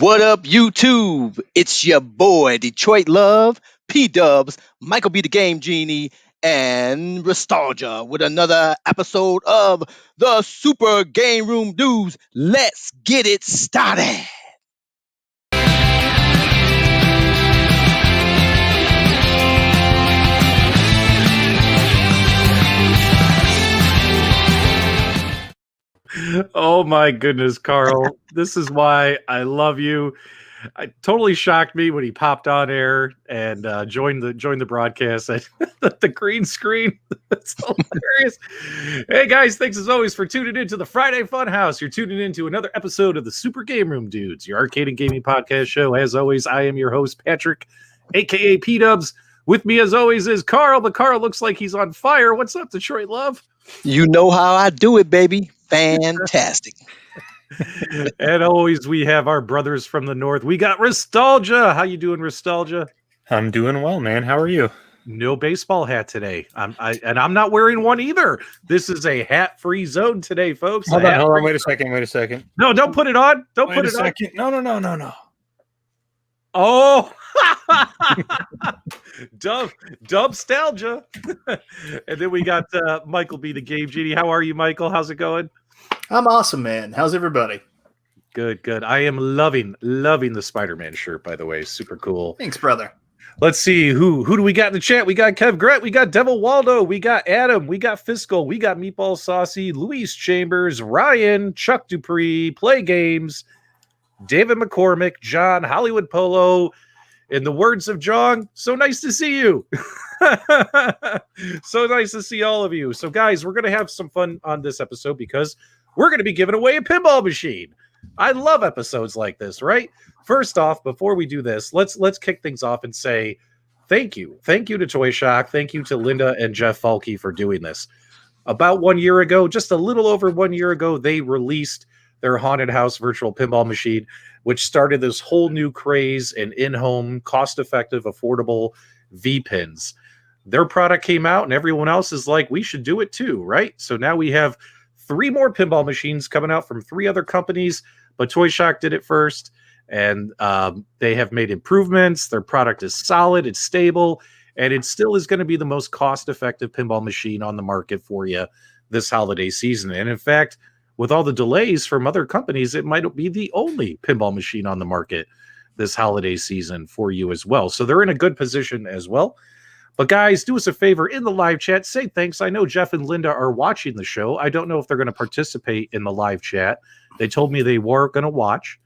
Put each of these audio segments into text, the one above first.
What up, YouTube? It's your boy, Detroit Love, P-Dubs, Michael B. the Game Genie, and Nostalgia with another episode of the Super GameRoom Dudes. Let's get it started. Oh my goodness, Carl. This is why I love you. It totally shocked me when he popped on air and joined the broadcast. The green screen. That's hilarious. Hey guys, thanks as always for tuning in to the Friday Funhouse. You're tuning in to another episode of the Super GameRoom Dudes, your arcade and gaming podcast show. As always, I am your host, Patrick, aka P-Dubs. With me as always is Carl, but Carl looks like he's on fire. What's up, Detroit Love? You know how I do it, baby. Fantastic. And always we have our brothers from the north. We got Nostalgia. How you doing, Nostalgia? I'm doing well, man. How are you? No baseball hat today. I'm not wearing one either. This is a hat-free zone today, folks. Hold on. Wait a second. No, don't put it on. Don't put it on. No. Oh, dubstalgia. And then we got Michael B. the Game Genie. How are you, Michael? How's it going? I'm awesome, man. How's everybody? Good. I am loving the Spider-Man shirt, by the way. Super cool. Thanks, brother. Let's see who do we got in the chat. We got Kev Gret, we got Devil Waldo, we got Adam, we got Fiscal, we got Meatball Saucy, Luis Chambers, Ryan, Chuck Dupree, Play Games, David McCormick, John, Hollywood Polo. In the words of John, so nice to see you. So nice to see all of you. So guys, we're going to have some fun on this episode because we're going to be giving away a pinball machine. I love episodes like this, right? First off, before we do this, let's kick things off and say thank you. Thank you to Toy Shock. Thank you to Linda and Jeff Falke for doing this. About 1 year ago, just a little over 1 year ago, they released their Haunted House virtual pinball machine, which started this whole new craze in-home, cost-effective, affordable V-Pins. Their product came out, and everyone else is like, we should do it too, right? So now we have 3 more pinball machines coming out from 3 other companies, but Toy Shock did it first, and they have made improvements. Their product is solid, it's stable, and it still is going to be the most cost-effective pinball machine on the market for you this holiday season. And in fact, with all the delays from other companies, it might be the only pinball machine on the market this holiday season for you as well. So they're in a good position as well. But guys, do us a favor in the live chat. Say thanks. I know Jeff and Linda are watching the show. I don't know if they're going to participate in the live chat. They told me they were going to watch.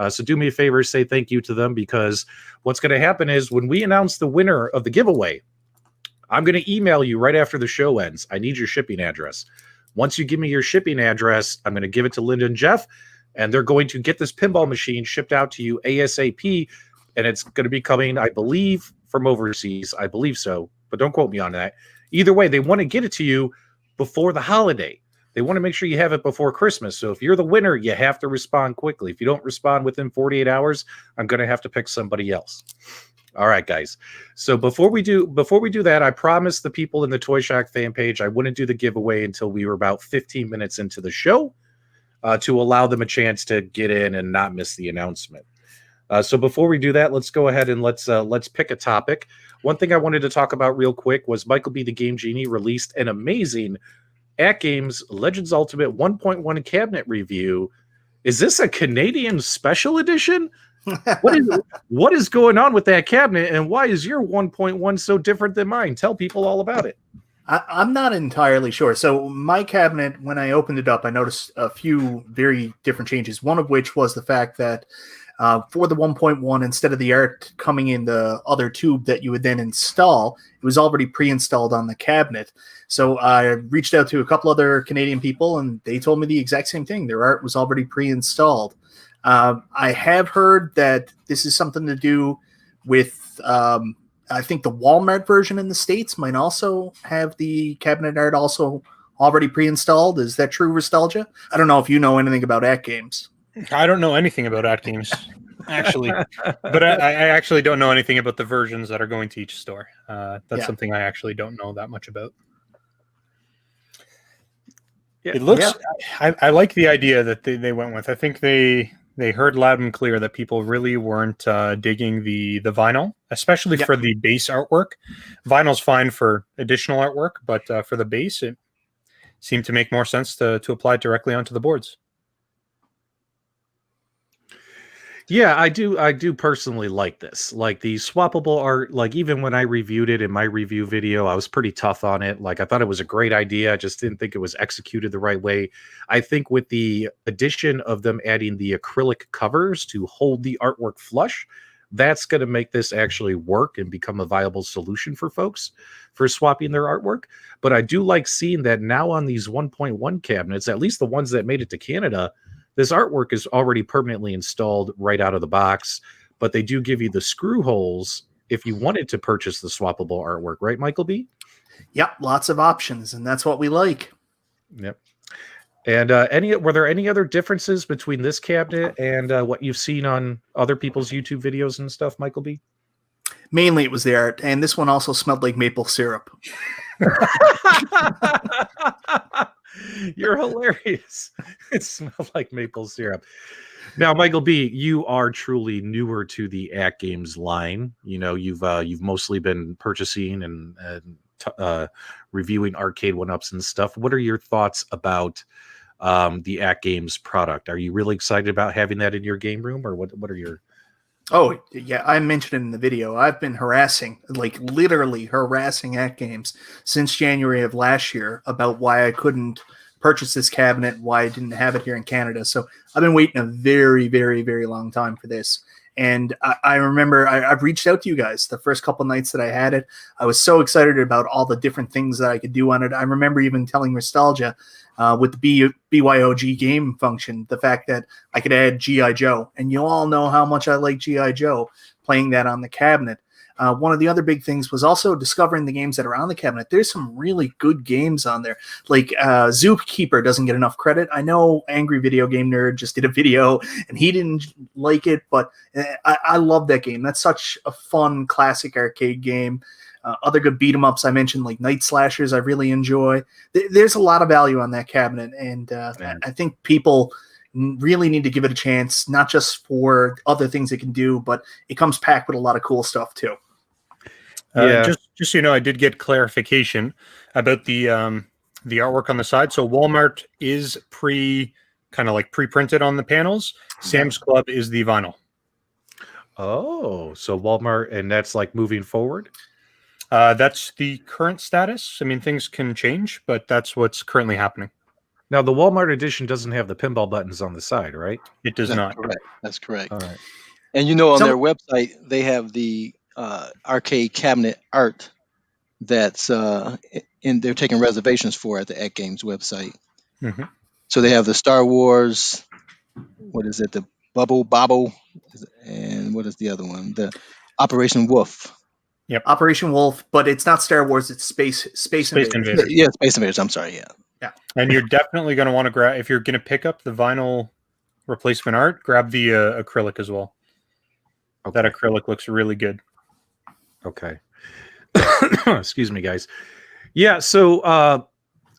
So do me a favor, say thank you to them, because what's going to happen is when we announce the winner of the giveaway, I'm going to email you right after the show ends. I need your shipping address. Once you give me your shipping address, I'm going to give it to Linda and Jeff, and they're going to get this pinball machine shipped out to you ASAP, and it's going to be coming, I believe, from overseas. I believe so, but don't quote me on that. Either way, they want to get it to you before the holiday. They want to make sure you have it before Christmas. So if you're the winner, you have to respond quickly. If you don't respond within 48 hours, I'm going to have to pick somebody else. All right, guys. So before we do that, I promised the people in the Toy Shock fan page I wouldn't do the giveaway until we were about 15 minutes into the show to allow them a chance to get in and not miss the announcement. So before we do that, let's go ahead and let's pick a topic. One thing I wanted to talk about real quick was Michael B. the Game Genie released an amazing AtGames Legends Ultimate 1.1 cabinet review. Is this a Canadian special edition? What is going on with that cabinet, and why is your 1.1 so different than mine? Tell people all about it. I'm not entirely sure. So my cabinet, when I opened it up, I noticed a few very different changes. One of which was the fact that for the 1.1, instead of the art coming in the other tube that you would then install, it was already pre-installed on the cabinet. So I reached out to a couple other Canadian people, and they told me the exact same thing. Their art was already pre-installed. I have heard that this is something to do with, I think the Walmart version in the States might also have the cabinet art also already pre-installed. Is that true, Nostalgia? I don't know if you know anything about AtGames. I don't know anything about AtGames, actually. But I actually don't know anything about the versions that are going to each store. That's something I actually don't know that much about. It looks. I like the idea that they went with. I think they they heard loud and clear that people really weren't digging the vinyl, especially for the base artwork. Vinyl's fine for additional artwork, but for the base, it seemed to make more sense to apply it directly onto the boards. Yeah, I do personally like this. Like the swappable art, like even when I reviewed it in my review video, I was pretty tough on it. Like I thought it was a great idea. I just didn't think it was executed the right way. I think with the addition of them adding the acrylic covers to hold the artwork flush, that's going to make this actually work and become a viable solution for folks for swapping their artwork. But I do like seeing that now on these 1.1 cabinets, at least the ones that made it to Canada, this artwork is already permanently installed right out of the box, but they do give you the screw holes if you wanted to purchase the swappable artwork, right, Michael B? Yep, lots of options, and that's what we like. Yep. And were there any other differences between this cabinet and what you've seen on other people's YouTube videos and stuff, Michael B? Mainly it was the art, and this one also smelled like maple syrup. You're hilarious. It smelled like maple syrup. Now, Michael B., you are truly newer to the AtGames line. You know, you've mostly been purchasing and reviewing Arcade1Ups and stuff. What are your thoughts about the AtGames product? Are you really excited about having that in your game room, or what are your... Oh, yeah, I mentioned it in the video. I've been literally harassing AtGames since January of last year about why I couldn't purchase this cabinet, why I didn't have it here in Canada. So I've been waiting a very, very, very long time for this. And I remember I've reached out to you guys the first couple nights that I had it. I was so excited about all the different things that I could do on it. I remember even telling Nostalgia with the BYOG game function, the fact that I could add G.I. Joe. And you all know how much I like G.I. Joe, playing that on the cabinet. One of the other big things was also discovering the games that are on the cabinet. There's some really good games on there. Like Zookeeper doesn't get enough credit. I know Angry Video Game Nerd just did a video and he didn't like it, but I love that game. That's such a fun classic arcade game. Other good beat 'em ups I mentioned, like Night Slashers, I really enjoy. There's a lot of value on that cabinet, and I think people really need to give it a chance, not just for other things it can do, but it comes packed with a lot of cool stuff too. Just so you know, I did get clarification about the artwork on the side. So Walmart is pre-printed on the panels. Sam's Club is the vinyl. Oh, so Walmart, and that's like moving forward? That's the current status. I mean, things can change, but that's what's currently happening. Now, the Walmart edition doesn't have the pinball buttons on the side, right? It does not. Correct. That's correct. All right. And you know, on their website, they have the arcade cabinet art that's they're taking reservations for at the AtGames website. Mm-hmm. So they have the Star Wars, what is it, the Bubble Bobble, and what is the other one? The Operation Wolf. Yep. Operation Wolf, but it's not Star Wars, it's Space Invaders. Yeah, Space Invaders, I'm sorry, yeah. And you're definitely going to want to grab, if you're going to pick up the vinyl replacement art, grab the acrylic as well. Okay. That acrylic looks really good. Okay. Excuse me, guys. Yeah, so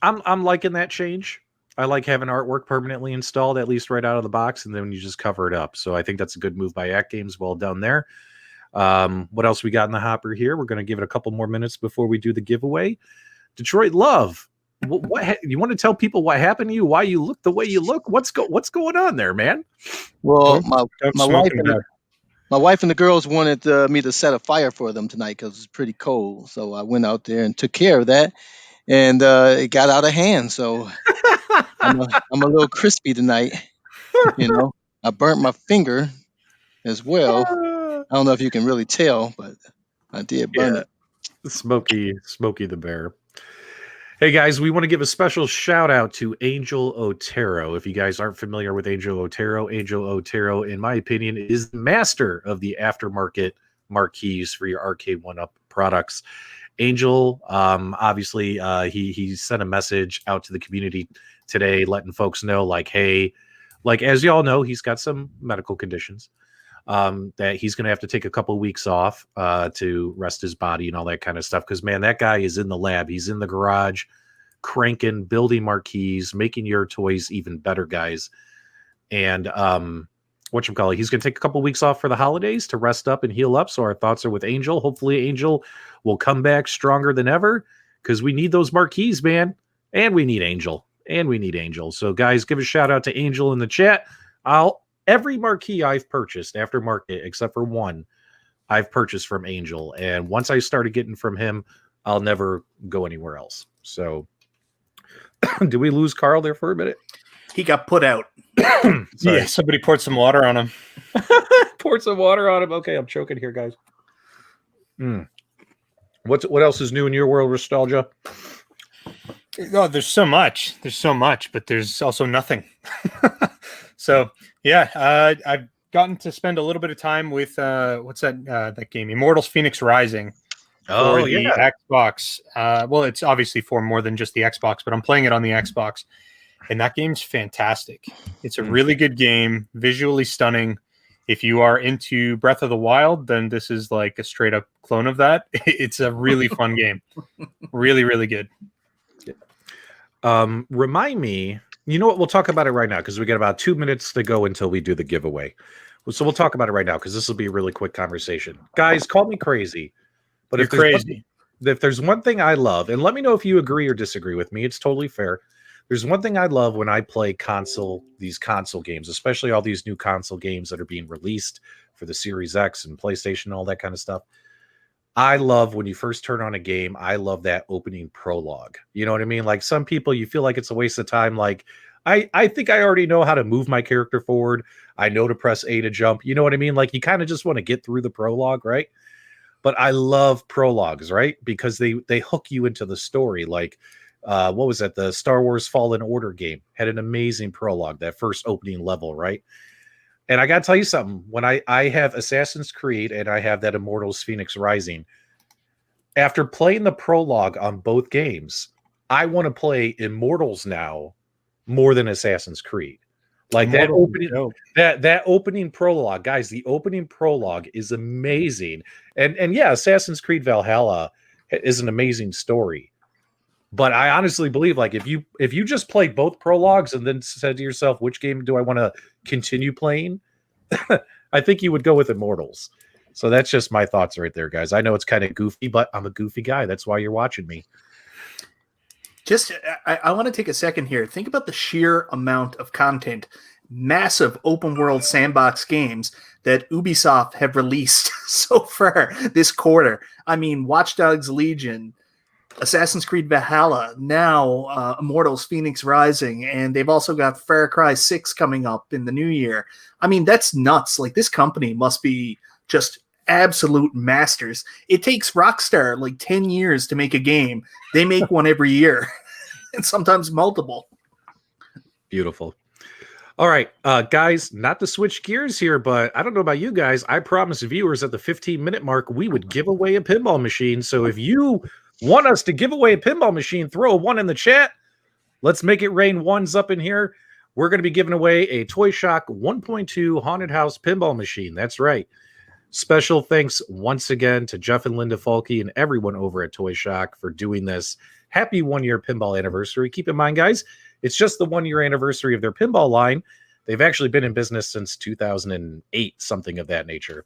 I'm liking that change. I like having artwork permanently installed, at least right out of the box, and then you just cover it up. So I think that's a good move by AtGames. Well done there. What else we got in the hopper here? We're going to give it a couple more minutes before we do the giveaway. Detroit Love. What you want to tell people what happened to you? Why you look the way you look? What's going on there, man? Well, my wife and the girls wanted me to set a fire for them tonight because it's pretty cold. So I went out there and took care of that, and it got out of hand. So I'm a little crispy tonight. You know, I burnt my finger as well. I don't know if you can really tell, but I did burn it. Smokey the Bear. Hey guys, we want to give a special shout out to Angel Otero. If you guys aren't familiar with Angel Otero, in my opinion, is the master of the aftermarket marquees for your Arcade1Up products. Angel, obviously, he sent a message out to the community today, letting folks know, like, hey, like as y'all know, he's got some medical conditions. That he's going to have to take a couple of weeks off to rest his body and all that kind of stuff. Because, man, that guy is in the lab. He's in the garage cranking, building marquees, making your toys even better, guys. And whatchamacallit, he's going to take a couple weeks off for the holidays to rest up and heal up. So our thoughts are with Angel. Hopefully Angel will come back stronger than ever because we need those marquees, man. And we need Angel. So guys, give a shout out to Angel in the chat. Every marquee I've purchased aftermarket, except for one, I've purchased from Angel. And once I started getting from him, I'll never go anywhere else. So did we lose Carl there for a minute? He got put out. Yeah, somebody poured some water on him. Poured some water on him. Okay, I'm choking here, guys. What else is new in your world, Nostalgia? Oh, there's so much, but there's also nothing. So yeah, I've gotten to spend a little bit of time with what's that game, Immortals Phoenix Rising. For the Xbox. Well, it's obviously for more than just the Xbox, but I'm playing it on the Xbox. And that game's fantastic. It's a really good game, visually stunning. If you are into Breath of the Wild, then this is like a straight up clone of that. It's a really fun game. Really, really good. Remind me, you know what? We'll talk about it right now because we got about 2 minutes to go until we do the giveaway. So we'll talk about it right now because this will be a really quick conversation. Guys, call me crazy. But if there's one thing I love, and let me know if you agree or disagree with me, it's totally fair. There's one thing I love when I play these console games, especially all these new console games that are being released for the Series X and PlayStation, all that kind of stuff. I love when you first turn on a game, I love that opening prologue. You know what I mean? Like some people, you feel like it's a waste of time. Like, I think I already know how to move my character forward. I know to press A to jump. You know what I mean? Like you kind of just want to get through the prologue, right? But I love prologues, right? Because they hook you into the story. Like, what was that? The Star Wars Fallen Order game had an amazing prologue, that first opening level, right? And I got to tell you something. When I have Assassin's Creed and I have that Immortals Phoenix Rising, after playing the prologue on both games, I want to play Immortals now more than Assassin's Creed. Like that opening prologue, guys, the opening prologue is amazing. And yeah, Assassin's Creed Valhalla is an amazing story. But I honestly believe like if you just played both prologues and then said to yourself, which game do I want to continue playing? I think you would go with Immortals. So that's just my thoughts right there, guys. I know it's kind of goofy, but I'm a goofy guy. That's why you're watching me. Just, I want to take a second here. Think about the sheer amount of content, massive open world sandbox games that Ubisoft have released so far this quarter. I mean, Watch Dogs Legion, Assassin's Creed Valhalla, now Immortals Phoenix Rising, and they've also got Far Cry 6 coming up in the new year. I mean, that's nuts. Like, this company must be just absolute masters. It takes Rockstar like 10 years to make a game. They make one every year, and sometimes multiple. Beautiful. All right, guys, not to switch gears here, but I don't know about you guys. I promised viewers at the 15-minute mark we would give away a pinball machine. So if you want us to give away a pinball machine, throw a 1 in the chat. Let's make it rain ones up in here. We're going to be giving away a Toy Shock 1.2 Haunted House pinball machine. That's right. Special thanks once again to Jeff and Linda Falke and everyone over at Toy Shock for doing this. Happy 1-year pinball anniversary. Keep in mind, guys, it's just the 1-year anniversary of their pinball line. They've actually been in business since 2008, something of that nature.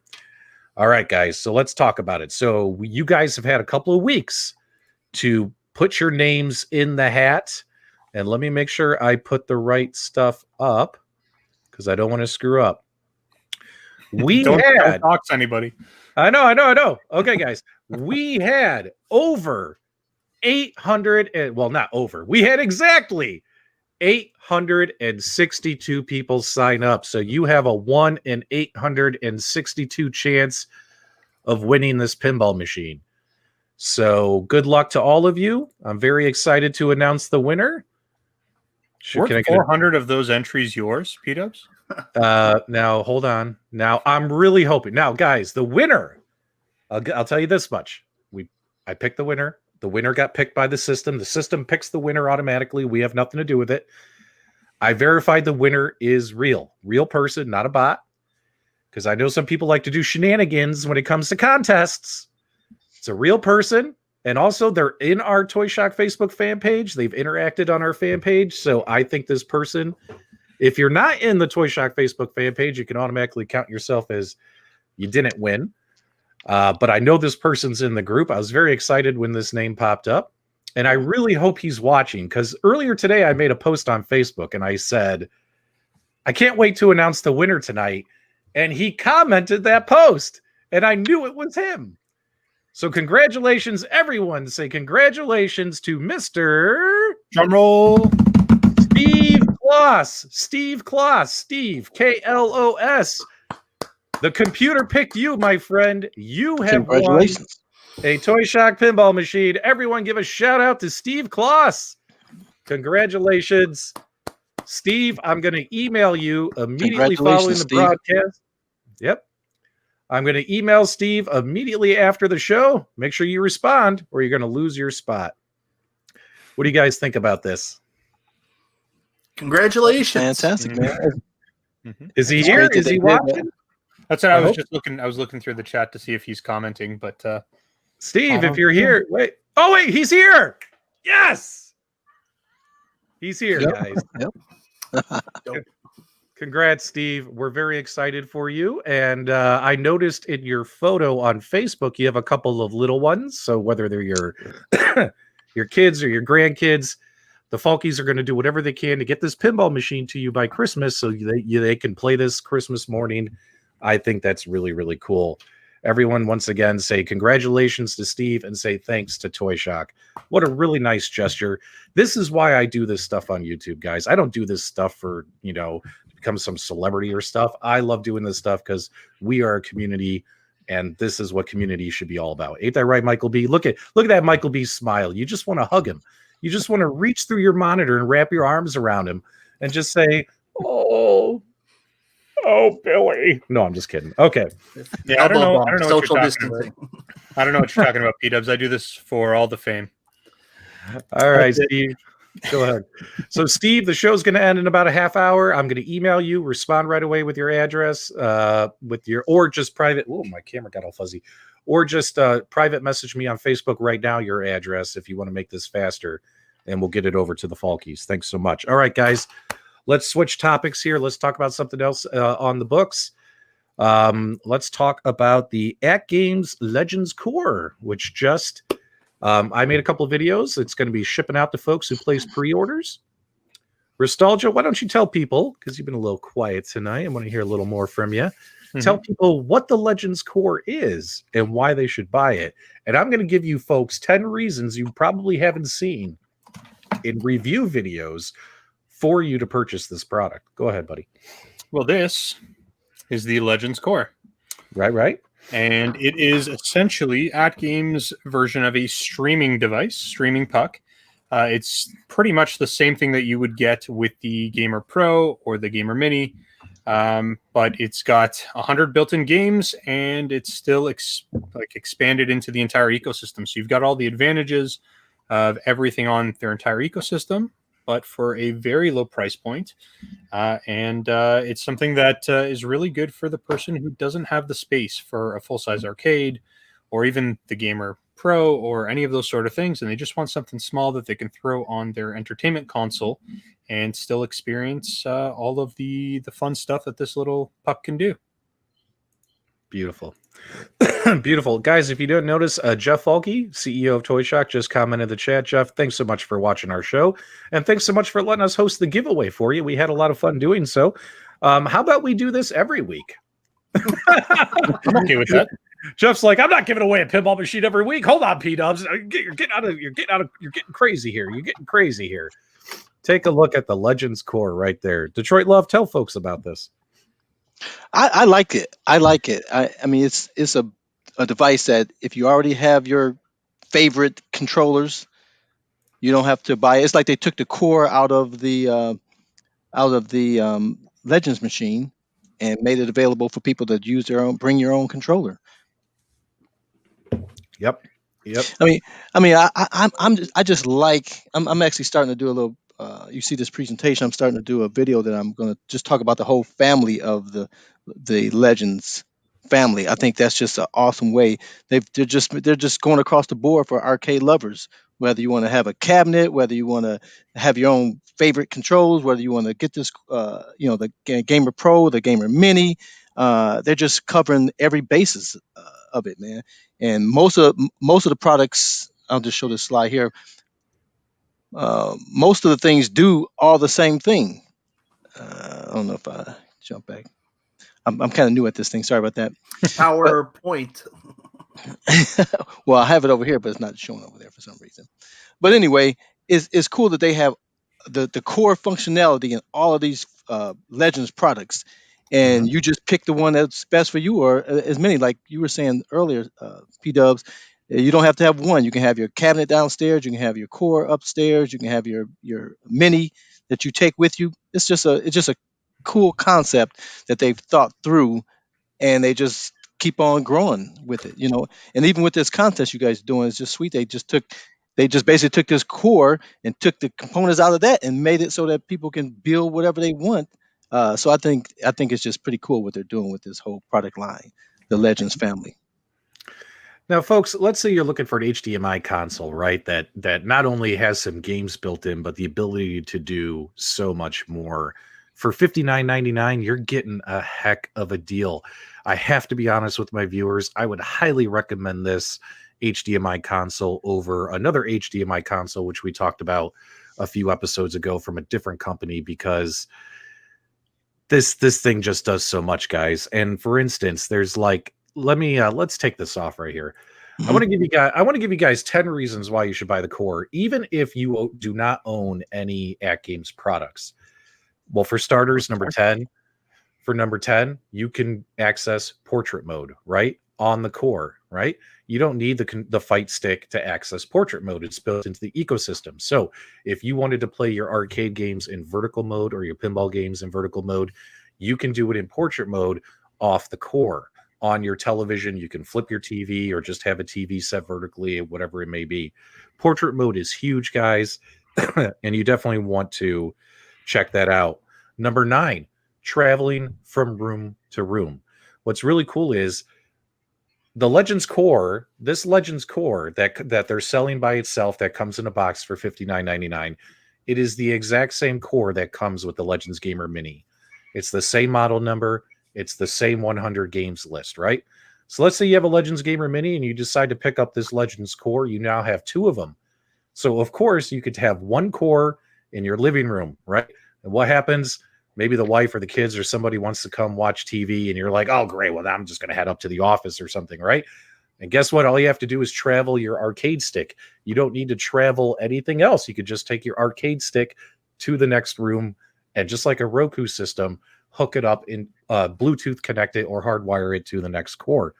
All right, guys, so let's talk about it. So you guys have had a couple of weeks to put your names in the hat. And let me make sure I put the right stuff up because I don't want to screw up. Don't talk to anybody. I know. Okay, guys. We had over 800 and well, not over. We had exactly 862 people sign up. So you have a 1 in 862 chance of winning this pinball machine. So good luck to all of you. I'm very excited to announce the winner. Weren't 400 of those entries yours, P-Dubs? Now, hold on. Now, I'm really hoping. Now, guys, the winner, I'll tell you this much. I picked the winner. The winner got picked by the system. The system picks the winner automatically. We have nothing to do with it. I verified the winner is real person, not a bot. Because I know some people like to do shenanigans when it comes to contests. It's a real person. And also, they're in our Toy Shock Facebook fan page. They've interacted on our fan page. So I think this person If you're not in the Toy Shock Facebook fan page, you can automatically count yourself as you didn't win. But I know this person's in the group. I was very excited when this name popped up. And I really hope he's watching, because earlier today I made a post on Facebook and I said, I can't wait to announce the winner tonight. And he commented that post and I knew it was him. So congratulations, everyone. Say congratulations to Mr. Drumroll. Steve Kloss. Steve Kloss. Steve, K-L-O-S. The computer picked you, my friend. You have won a Toy Shock pinball machine. Everyone give a shout out to Steve Kloss. Congratulations. Steve, I'm going to email you immediately following the broadcast. Yep. I'm going to email Steve immediately after the show. Make sure you respond or you're going to lose your spot. What do you guys think about this? Congratulations. Fantastic, man. Is he here? Is he watching? That's what I was just looking. I was looking through the chat to see if he's commenting, but Steve, if you're here, wait. Oh, wait, he's here. Yes. He's here, guys. Yep. Congrats, Steve. We're very excited for you. And I noticed in your photo on Facebook, you have a couple of little ones. So whether they're your your kids or your grandkids, the Falkies are going to do whatever they can to get this pinball machine to you by Christmas so they can play this Christmas morning. I think that's really, really cool. Everyone, once again, say congratulations to Steve and say thanks to Toy Shock. What a really nice gesture. This is why I do this stuff on YouTube, guys. I don't do this stuff for, to become some celebrity or stuff. I love doing this stuff because we are a community, and this is what community should be all about. Ain't that right, Michael B? Look at that Michael B smile. You just want to hug him. You just want to reach through your monitor and wrap your arms around him and just say, Oh, Billy. No, I'm just kidding. Okay. Yeah, I don't know social distancing. I don't know what you're talking about, P-Dubs. I do this for all the fame. All right, Steve. Go ahead. So, Steve, the show's going to end in about a half hour. I'm going to email you. Respond right away with your address, or just private. Oh, my camera got all fuzzy. Or just private message me on Facebook right now your address if you want to make this faster, and we'll get it over to the Falkies. Thanks so much. All right, guys. Let's switch topics here. Let's talk about something else on the books. Let's talk about the AtGames Legends Core, which just I made a couple of videos. It's going to be shipping out to folks who place pre-orders. Nostalgia, why don't you tell people, because you've been a little quiet tonight, I want to hear a little more from you. Tell people what the Legends Core is and why they should buy it. And I'm going to give you folks 10 reasons you probably haven't seen in review videos for you to purchase this product. Go ahead, buddy. Well, this is the Legends Core. Right. And it is essentially AtGames' version of a streaming device, streaming puck. It's pretty much the same thing that you would get with the Gamer Pro or the Gamer Mini, but it's got 100 built-in games, and it's still expanded into the entire ecosystem. So you've got all the advantages of everything on their entire ecosystem, but for a very low price point. And it's something that is really good for the person who doesn't have the space for a full-size arcade or even the Gamer Pro or any of those sort of things. And they just want something small that they can throw on their entertainment console and still experience all of the fun stuff that this little puck can do. Beautiful. Beautiful. Guys, if you don't notice, Jeff Falke, CEO of Toy Shock, just commented in the chat. Jeff, thanks so much for watching our show. And thanks so much for letting us host the giveaway for you. We had a lot of fun doing so. How about we do this every week? I'm okay with that. Jeff's like, I'm not giving away a pinball machine every week. Hold on, P-Dubs. You're getting crazy here. You're getting crazy here. Take a look at the Legends Core right there. Detroit Love, tell folks about this. I like it. I like it. I mean, it's a device that if you already have your favorite controllers, you don't have to buy it. It's like they took the core out of the Legends machine and made it available for people that use their own, bring your own controller. Yep. I'm actually starting to do a little. You see this presentation. I'm starting to do a video that I'm going to just talk about the whole family of the Legends family. I think that's just an awesome way. They're just going across the board for arcade lovers. Whether you want to have a cabinet, whether you want to have your own favorite controls, whether you want to get this, the Gamer Pro, the Gamer Mini, they're just covering every basis of it, man. And most of the products, I'll just show this slide here. Most of the things do all the same thing. I don't know if I jump back. I'm kind of new at this thing. Sorry about that. But PowerPoint. well, I have it over here, but it's not showing over there for some reason. But anyway, it's cool that they have the core functionality in all of these Legends products, and you just pick the one that's best for you, or as many like you were saying earlier, P Dubs. You don't have to have one. You can have your cabinet downstairs. You can have your core upstairs. You can have your mini that you take with you. It's just a cool concept that they've thought through, and they just keep on growing with it, and even with this contest you guys are doing, it's just sweet. They just basically took this core and took the components out of that and made it so that people can build whatever they want. So I think it's just pretty cool what they're doing with this whole product line, the Legends family. Now, folks, let's say you're looking for an HDMI console, right? That not only has some games built in, but the ability to do so much more. For $59.99, you're getting a heck of a deal. I have to be honest with my viewers. I would highly recommend this HDMI console over another HDMI console, which we talked about a few episodes ago from a different company, because this thing just does so much, guys. And for instance, there's like, let's take this off right here. I want to give you guys 10 reasons why you should buy the core, even if you do not own any AtGames products. Well, for starters, number 10, you can access portrait mode, right? On the core, right? You don't need the fight stick to access portrait mode. It's built into the ecosystem. So if you wanted to play your arcade games in vertical mode or your pinball games in vertical mode, you can do it in portrait mode off the core. On your television, you can flip your TV or just have a TV set vertically, whatever it may be. Portrait mode is huge, guys, and you definitely want to check that out. Number 9, traveling from room to room. What's really cool is the Legends Core, this Legends Core that they're selling by itself, that comes in a box for $59.99. It is the exact same core that comes with the Legends Gamer Mini. It's the same model number. It's the same 100 games list, right? So let's say you have a Legends Gamer Mini and you decide to pick up this Legends Core. You now have 2 of them. So, of course, you could have one core in your living room, right? And what happens? Maybe the wife or the kids or somebody wants to come watch TV and you're like, oh, great. Well, I'm just going to head up to the office or something, right? And guess what? All you have to do is travel your arcade stick. You don't need to travel anything else. You could just take your arcade stick to the next room and, just like a Roku system, hook it up in Bluetooth, connect it, or hardwire it to the next core.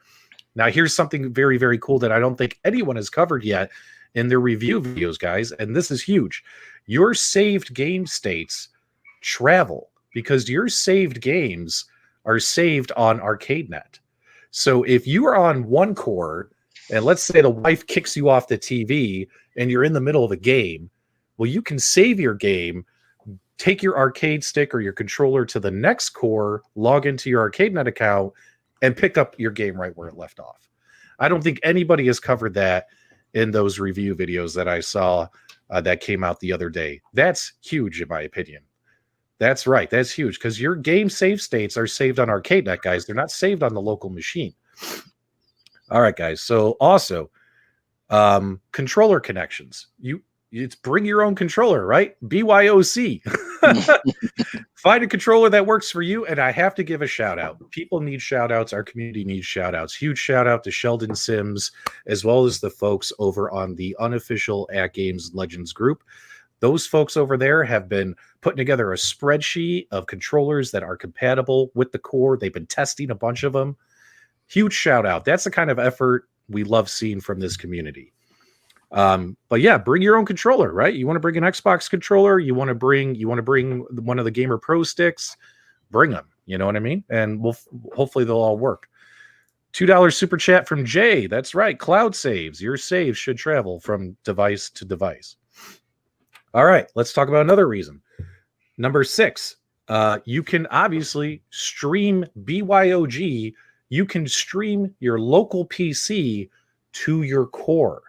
Now, here's something very, very cool that I don't think anyone has covered yet in their review videos, guys. And this is huge. Your saved game states travel, because your saved games are saved on ArcadeNet. So if you are on one core, and let's say the wife kicks you off the TV and you're in the middle of a game, well, you can save your game, take your arcade stick or your controller to the next core, log into your ArcadeNet account, and pick up your game right where it left off. I don't think anybody has covered that in those review videos that I saw that came out the other day. That's huge, in my opinion. That's right. That's huge, because your game save states are saved on ArcadeNet, guys. They're not saved on the local machine. All right, guys. So also, controller connections. It's bring your own controller, right? BYOC. Find a controller that works for you. And I have to give a shout out. People need shout outs. Our community needs shout outs. Huge shout out to Sheldon Sims, as well as the folks over on the unofficial AtGames Legends group. Those folks over there have been putting together a spreadsheet of controllers that are compatible with the core. They've been testing a bunch of them. Huge shout out. That's the kind of effort we love seeing from this community. But yeah, bring your own controller, right? You want to bring an Xbox controller, you want to bring one of the Gamer Pro sticks, bring them. You know what I mean? And hopefully they'll all work. $2 super chat from Jay. That's right. Cloud saves. Your saves should travel from device to device. All right, let's talk about another reason. Number 6, you can obviously stream BYOG you can stream your local PC to your core.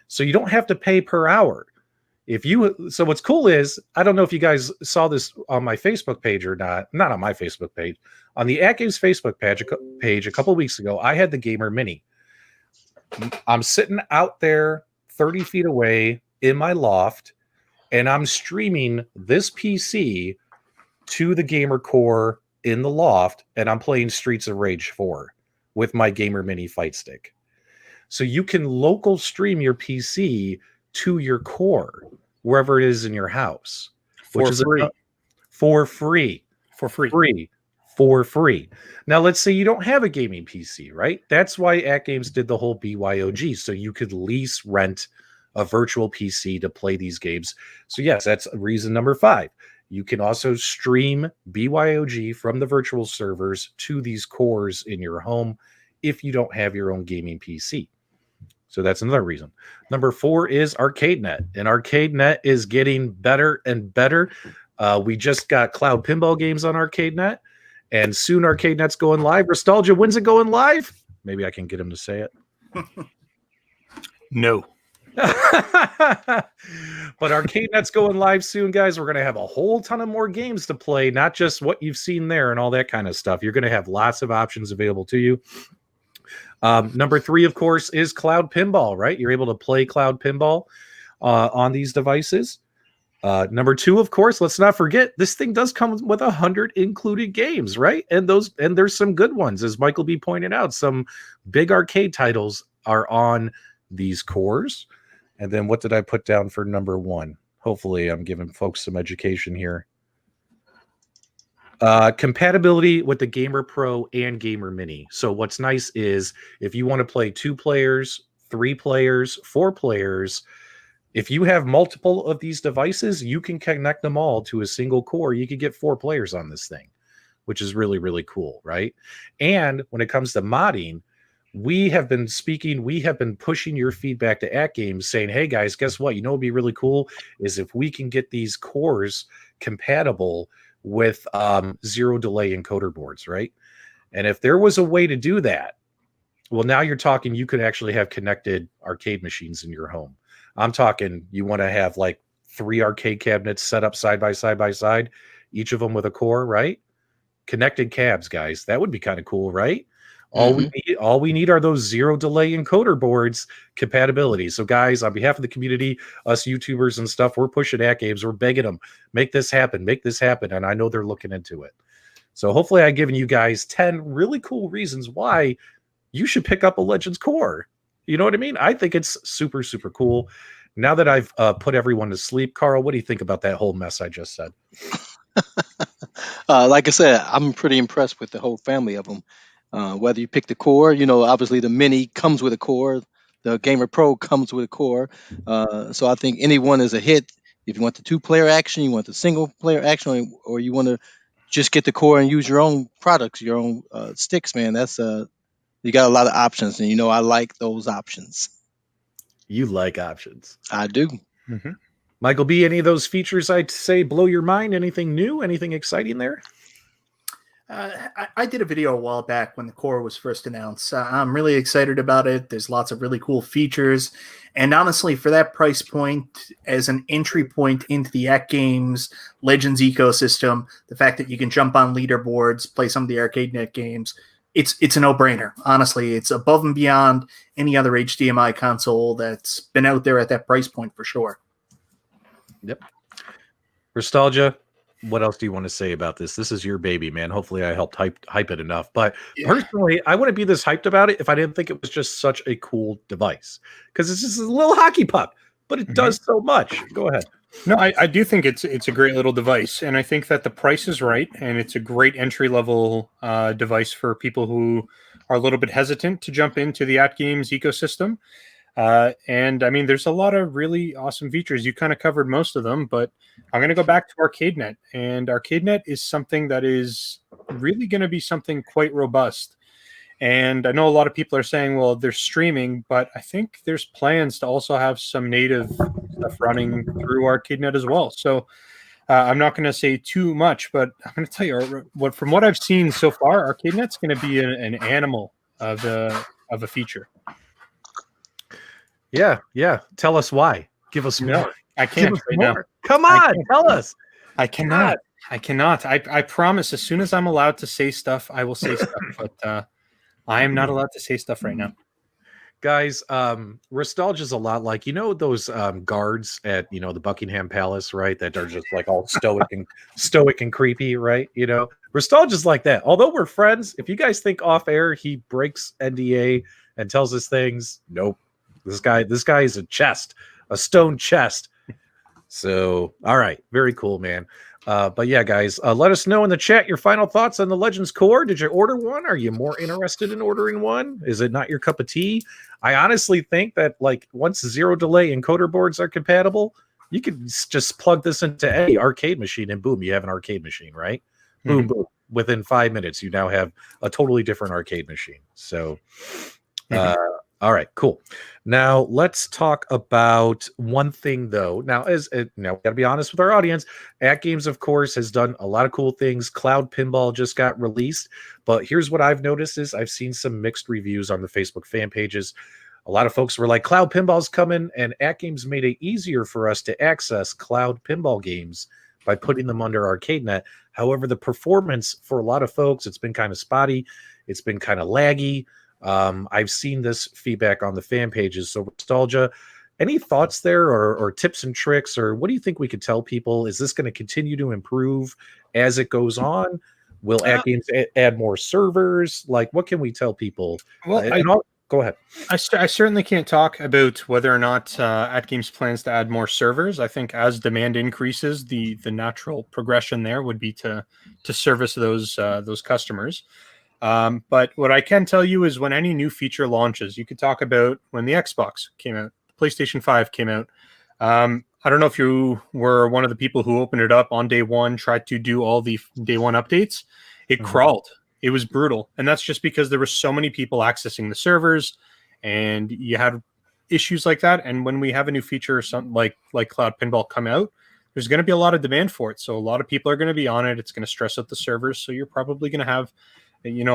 So you don't have to pay per hour. So what's cool is, I don't know if you guys saw this on my Facebook page or not on my Facebook page, on the AtGames Facebook page a couple of weeks ago, I had the Gamer Mini. I'm sitting out there 30 feet away in my loft, and I'm streaming this PC to the Gamer Core in the loft, and I'm playing Streets of Rage 4 with my Gamer Mini fight stick. So you can local stream your PC to your core wherever it is in your house, For free. For free. For free. For free. Now, let's say you don't have a gaming PC, right? That's why AtGames did the whole BYOG, so you could lease, rent a virtual PC to play these games. So yes, that's reason number 5. You can also stream BYOG from the virtual servers to these cores in your home if you don't have your own gaming PC. So that's another reason. Number 4 is ArcadeNet, and ArcadeNet is getting better and better. We just got cloud pinball games on ArcadeNet, and soon ArcadeNet's going live. Nostalgia, when's it going live? Maybe I can get him to say it. No. But ArcadeNet's going live soon, guys. We're going to have a whole ton of more games to play, not just what you've seen there and all that kind of stuff. You're going to have lots of options available to you. Number 3, of course, is cloud pinball, right? You're able to play cloud pinball on these devices. Number 2, of course, let's not forget, this thing does come with 100 included games, right? And there's some good ones, as Michael B pointed out. Some big arcade titles are on these cores. And then what did I put down for number 1? Hopefully I'm giving folks some education here. Compatibility with the Gamer Pro and Gamer Mini. So what's nice is, if you want to play 2 players, 3 players, 4 players, if you have multiple of these devices, you can connect them all to a single core. You could get 4 players on this thing, which is really, really cool, right? And when it comes to modding, we have been pushing your feedback to AtGames, saying, hey guys, guess what? You know what would be really cool is if we can get these cores compatible with 0 delay encoder boards, right? And if there was a way to do that, well, now you're talking, you could actually have connected arcade machines in your home. I'm talking, you want to have like 3 arcade cabinets set up side by side, each of them with a core, right? Connected cabs, guys. That would be kind of cool, right? All we need are those 0 delay encoder boards compatibility. So guys, on behalf of the community, us YouTubers and stuff, we're pushing AtGames. We're begging them, make this happen. And I know they're looking into it. So hopefully I've given you guys 10 really cool reasons why you should pick up a Legends Core. You know what I mean? I think it's super, super cool. Now that I've put everyone to sleep, Carl, what do you think about that whole mess I just said? Like I said, I'm pretty impressed with the whole family of them. Whether you pick the core, obviously the Mini comes with a core, the Gamer Pro comes with a core. So I think any one is a hit. If you want the 2-player action, you want the single-player action, or you want to just get the core and use your own products, your own sticks, man, that's you got a lot of options, and I like those options. You like options. I do. Mm-hmm. Michael B, any of those features I'd say blow your mind? Anything new? Anything exciting there? I did a video a while back when the core was first announced. I'm really excited about it. There's lots of really cool features. And honestly, for that price point, as an entry point into the AtGames Legends ecosystem, the fact that you can jump on leaderboards, play some of the ArcadeNet games, it's a no-brainer. Honestly, it's above and beyond any other HDMI console that's been out there at that price point for sure. Yep. Nostalgia, what else do you want to say about this? This is your baby, man. Hopefully I helped hype it enough. But personally, I wouldn't be this hyped about it if I didn't think it was just such a cool device. Because it's just a little hockey puck, but it does so much. Go ahead. No, I do think it's a great little device, and I think that the price is right, and it's a great entry-level device for people who are a little bit hesitant to jump into the AtGames ecosystem. And I mean, there's a lot of really awesome features. You kind of covered most of them, but I'm going to go back to ArcadeNet, and ArcadeNet is something that is really going to be something quite robust. And I know a lot of people are saying, well, they're streaming, but I think there's plans to also have some native stuff running through ArcadeNet as well. So I'm not going to say too much, but I'm going to tell you from what I've seen so far, ArcadeNet's going to be an animal of a feature. Yeah. Tell us why. Give us No, more. I can't right now. Come on, tell us. I cannot. I cannot. I promise. As soon as I'm allowed to say stuff, I will say stuff. But I am not allowed to say stuff right now. Guys, Nostalgia is a lot like, those guards at the Buckingham Palace, right? That are just like all stoic and creepy, right? Nostalgia is like that. Although we're friends, if you guys think off air he breaks NDA and tells us things, nope. This guy is a stone chest. So, all right, very cool, man. But yeah, guys, let us know in the chat your final thoughts on the Legends Core. Did you order one? Are you more interested in ordering one? Is it not your cup of tea? I honestly think that once zero delay encoder boards are compatible, you could just plug this into any arcade machine and boom, you have an arcade machine, right? Boom, boom. Within 5 minutes, you now have a totally different arcade machine. So, all right, cool. Now let's talk about one thing, though. Now, we got to be honest with our audience. AtGames, of course, has done a lot of cool things. Cloud Pinball just got released, but here's what I've noticed: is I've seen some mixed reviews on the Facebook fan pages. A lot of folks were like, "Cloud Pinball's coming," and AtGames made it easier for us to access Cloud Pinball games by putting them under ArcadeNet. However, the performance for a lot of folks, it's been kind of spotty. It's been kind of laggy. I've seen this feedback on the fan pages. So, Nostalgia, any thoughts there or tips and tricks, or what do you think we could tell people? Is this going to continue to improve as it goes on? Will AtGames add more servers? What can we tell people? Well, go ahead. I certainly can't talk about whether or not AtGames plans to add more servers. I think as demand increases, the natural progression there would be to service those customers. But what I can tell you is when any new feature launches, you could talk about when the Xbox came out, the PlayStation 5 came out. I don't know if you were one of the people who opened it up on day one, tried to do all the day one updates. It crawled. It was brutal. And that's just because there were so many people accessing the servers and you had issues like that. And when we have a new feature, something like Cloud Pinball come out, there's going to be a lot of demand for it. So a lot of people are going to be on it. It's going to stress out the servers. So you're probably going to have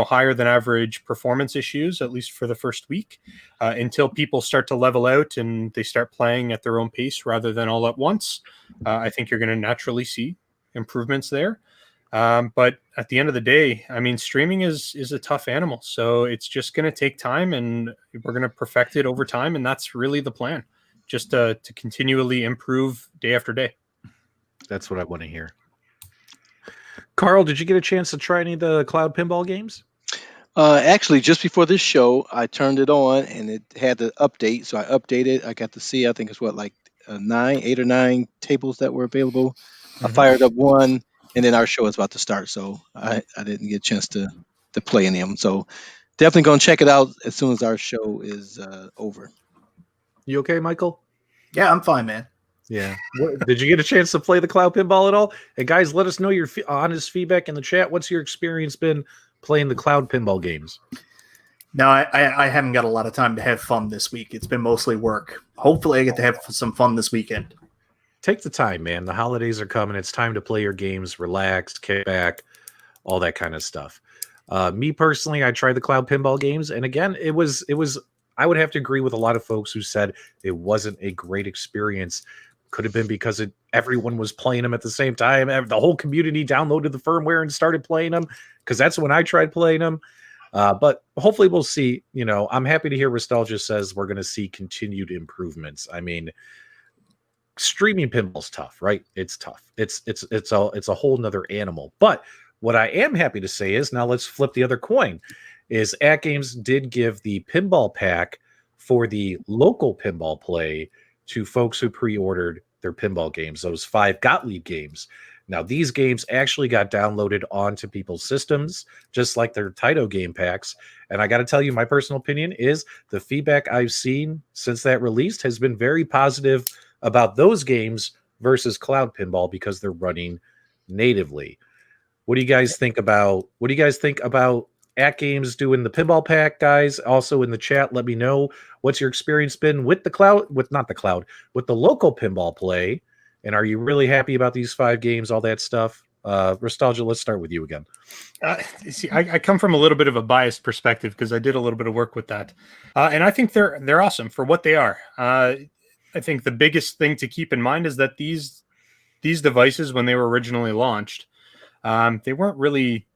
higher than average performance issues, at least for the first week, until people start to level out and they start playing at their own pace rather than all at once. I think you're going to naturally see improvements there. But at the end of the day, I mean, streaming is a tough animal. So it's just going to take time and we're going to perfect it over time. And that's really the plan, just to continually improve day after day. That's what I want to hear. Carl, did you get a chance to try any of the Cloud Pinball games? Actually, just before this show, I turned it on and it had the update. So I updated. I got to see, I think it's 8 or 9 tables that were available. I fired up one, and then our show is about to start. So I didn't get a chance to play any of them. So definitely going to check it out as soon as our show is over. You okay, Michael? Yeah, I'm fine, man. Yeah. Did you get a chance to play the Cloud Pinball at all? And guys, let us know your honest feedback in the chat. What's your experience been playing the Cloud Pinball games? No, I haven't got a lot of time to have fun this week. It's been mostly work. Hopefully I get to have some fun this weekend. Take the time, man. The holidays are coming. It's time to play your games, relax, kick back, all that kind of stuff. Me personally, I tried the Cloud Pinball games, and again, it was I would have to agree with a lot of folks who said it wasn't a great experience. Could have been because everyone was playing them at the same time. The whole community downloaded the firmware and started playing them, because that's when I tried playing them. But hopefully we'll see. I'm happy to hear Nostalgia says we're going to see continued improvements. I mean, streaming pinball's tough, right? It's tough. It's a whole nother animal. But what I am happy to say is, now let's flip the other coin, is AtGames did give the pinball pack for the local pinball play to folks who pre-ordered their pinball games, those 5 Gottlieb games. Now, these games actually got downloaded onto people's systems, just like their Taito game packs. And I got to tell you, my personal opinion is the feedback I've seen since that released has been very positive about those games versus Cloud Pinball, because they're running natively. What do you guys think about AtGames doing the pinball pack, guys? Also in the chat, let me know what's your experience been with the local pinball play, And are you really happy about these 5 games, all that stuff? Nostalgia, let's start with you again. See, I come from a little bit of a biased perspective because I did a little bit of work with that, and I think they're awesome for what they are. I think the biggest thing to keep in mind is that these devices, when they were originally launched, they weren't really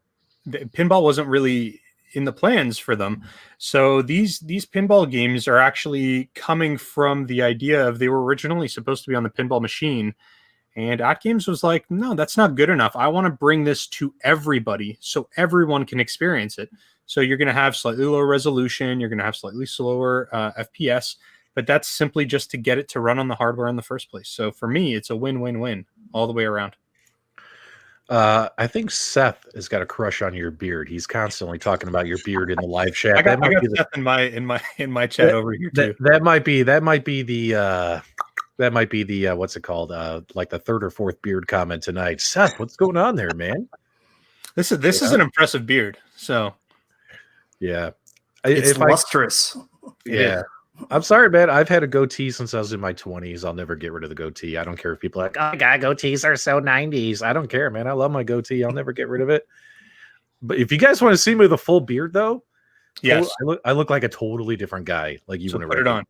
pinball wasn't really in the plans for them. So these pinball games are actually coming from the idea of they were originally supposed to be on the pinball machine. And AtGames was like, no, that's not good enough. I want to bring this to everybody so everyone can experience it. So you're going to have slightly lower resolution. You're going to have slightly slower FPS. But that's simply just to get it to run on the hardware in the first place. So for me, it's a win-win-win all the way around. I think Seth has got a crush on your beard. He's constantly talking about your beard in the live chat. I got Seth in my chat over here too. That might be the what's it called? Like the 3rd or 4th beard comment tonight. Seth, what's going on there, man? This is an impressive beard. So yeah, it's lustrous. Yeah. I'm sorry, man. I've had a goatee since I was in my 20s. I'll never get rid of the goatee. I don't care if people are like, oh, God, goatees are so 90s. I don't care, man. I love my goatee. I'll never get rid of it. But if you guys want to see me with a full beard, though, yes, I look like a totally different guy. Like you wouldn't put it on.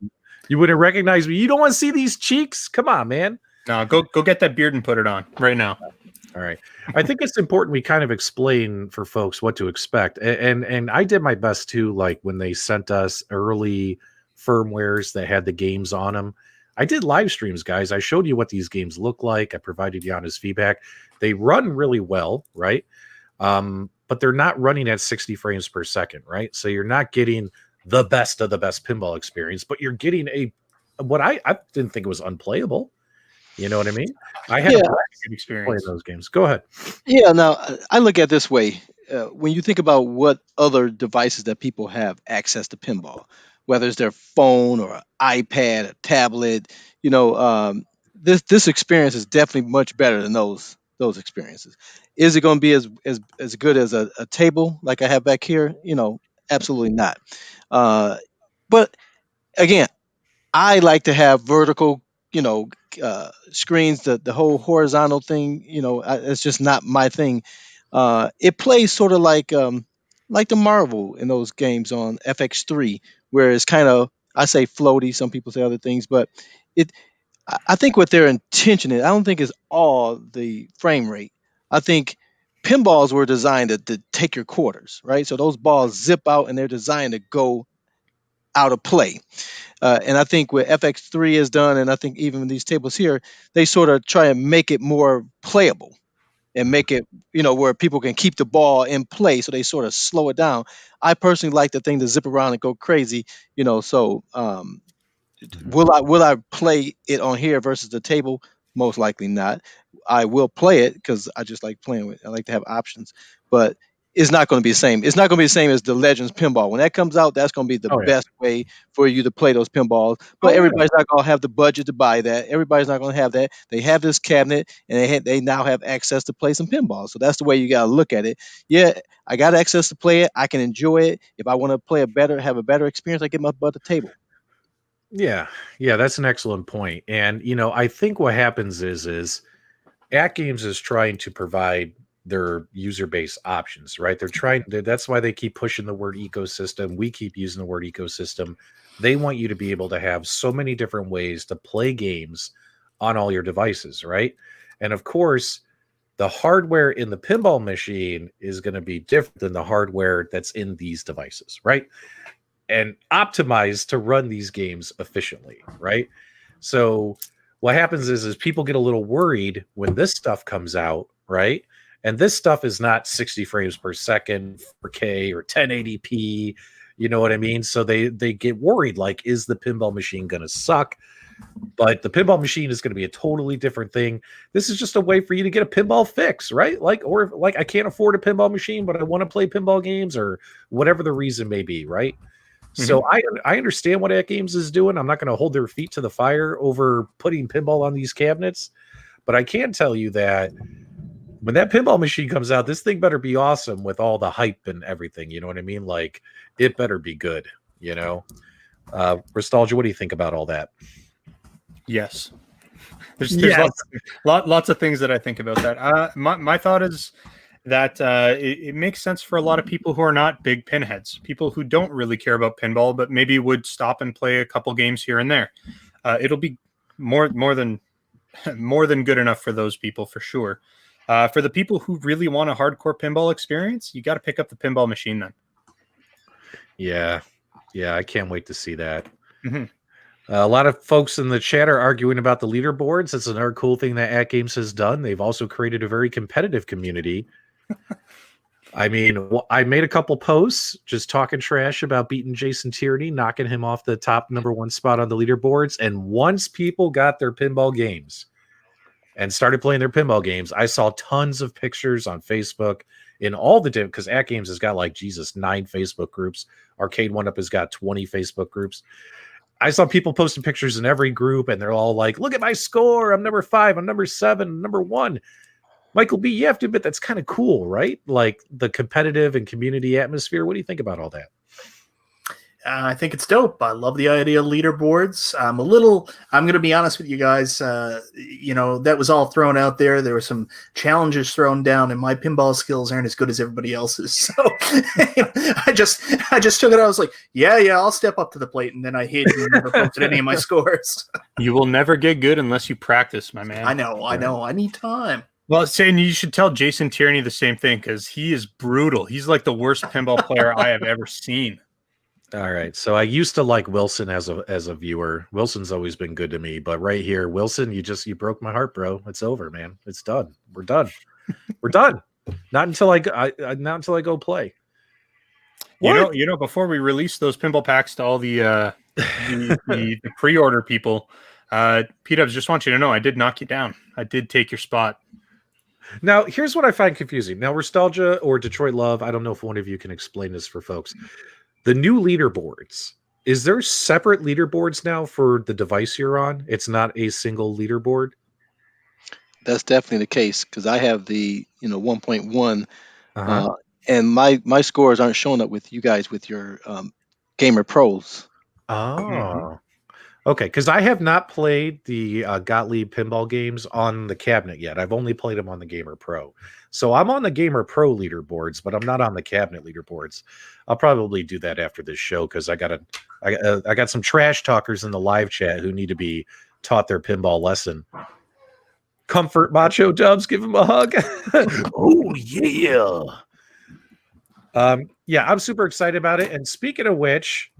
You wouldn't recognize me. You don't want to see these cheeks? Come on, man. No, go get that beard and put it on right now. All right. I think it's important we kind of explain for folks what to expect. And I did my best too, like when they sent us early firmwares that had the games on them. I did live streams, guys. I showed you what these games look like. I provided you honest feedback. They run really well, right? But they're not running at 60 frames per second, right? So you're not getting the best of the best pinball experience, but you're getting what I didn't think it was unplayable. You know what I mean? I had a good experience playing those games. Go ahead. Yeah, now I look at it this way. When you think about what other devices that people have access to pinball, whether it's their phone or iPad, a tablet, this experience is definitely much better than those experiences. Is it going to be as good as a table like I have back here? Absolutely not. But again, I like to have vertical, screens. The whole horizontal thing, it's just not my thing. It plays sort of like the Marvel in those games on FX3, where it's kind of, I say floaty. Some people say other things, but it. I think what their intention is, I don't think it's all the frame rate. I think pinballs were designed to take your quarters, right? So those balls zip out and they're designed to go out of play. And I think what FX3 has done, and I think even these tables here, they sort of try and make it more playable and make it, where people can keep the ball in play. So they sort of slow it down. I personally like the thing to zip around and go crazy, so will I play it on here versus the table? Most likely not. I will play it because I just like playing with it. I like to have options, but it's not going to be the same. It's not going to be the same as the Legends pinball. When that comes out, that's going to be the best way for you to play those pinballs. But everybody's not going to have the budget to buy that. Everybody's not going to have that. They have this cabinet, and they now have access to play some pinballs. So that's the way you got to look at it. Yeah, I got access to play it. I can enjoy it. If I want to play have a better experience, I get my butt to the table. Yeah, that's an excellent point. And I think what happens is AtGames is trying to provide their user base options, right? That's why they keep pushing the word ecosystem. We keep using the word ecosystem. They want you to be able to have so many different ways to play games on all your devices, right? And of course, the hardware in the pinball machine is going to be different than the hardware that's in these devices, right? And optimized to run these games efficiently, right? So what happens is people get a little worried when this stuff comes out, right? And this stuff is not 60 frames per second, 4K or 1080p, you know what I mean? So they get worried, like, is the pinball machine going to suck? But the pinball machine is going to be a totally different thing. This is just a way for you to get a pinball fix, right? Or I can't afford a pinball machine, but I want to play pinball games, or whatever the reason may be, right? So I understand what AtGames is doing. I'm not going to hold their feet to the fire over putting pinball on these cabinets, but I can tell you that when that pinball machine comes out, this thing better be awesome with all the hype and everything. You know what I mean? Like, it better be good. Nostalgia, what do you think about all that? Yes. There's Yes. lots of things that I think about that. My thought is that it makes sense for a lot of people who are not big pinheads, people who don't really care about pinball, but maybe would stop and play a couple games here and there. It'll be more than good enough for those people for sure. For the people who really want a hardcore pinball experience, you got to pick up the pinball machine then. Yeah, I can't wait to see that. Mm-hmm. A lot of folks in the chat are arguing about the leaderboards. That's another cool thing that AtGames has done. They've also created a very competitive community. I mean, I made a couple posts just talking trash about beating Jason Tierney, knocking him off the top #1 spot on the leaderboards. And once people got their pinball games and started playing their pinball games, I saw tons of pictures on Facebook in all the different, because AtGames has got 9 Facebook groups. Arcade1Up has got 20 Facebook groups. I saw people posting pictures in every group, and they're all like, look at my score. I'm number 5. I'm number 7. I'm number 1. Michael B., you have to admit that's kind of cool, right? Like the competitive and community atmosphere. What do you think about all that? I think it's dope. I love the idea of leaderboards. I'm going to be honest with you guys. That was all thrown out there. There were some challenges thrown down, and my pinball skills aren't as good as everybody else's. So I just took it. I was like, yeah, I'll step up to the plate. And then I hid and never posted any of my scores. You will never get good unless you practice, my man. I know. I need time. Well, saying you should tell Jason Tierney the same thing, because he is brutal. He's like the worst pinball player I have ever seen. All right. So I used to like Wilson as a viewer. Wilson's always been good to me, but right here, Wilson, you broke my heart, bro. It's over, man. It's done. We're done. We're done. Not until I go play. You know, before we release those pinball packs to all the pre-order people, P-Dubs, just want you to know I did knock you down. I did take your spot. Now, here's what I find confusing. Now, Nostalgia or Detroit Love, I don't know if one of you can explain this for folks. The new leaderboards, is there separate leaderboards now for the device you're on? It's not a single leaderboard? That's definitely the case, because I have the 1.1, and my scores aren't showing up with you guys with your Gamer Pros. Oh. Okay, because I have not played the Gottlieb pinball games on the cabinet yet. I've only played them on the Gamer Pro. So I'm on the Gamer Pro leaderboards, but I'm not on the cabinet leaderboards. I'll probably do that after this show, because I got some trash talkers in the live chat who need to be taught their pinball lesson. Comfort Macho Dubs, give him a hug. Oh yeah. Yeah, I'm super excited about it. And speaking of which,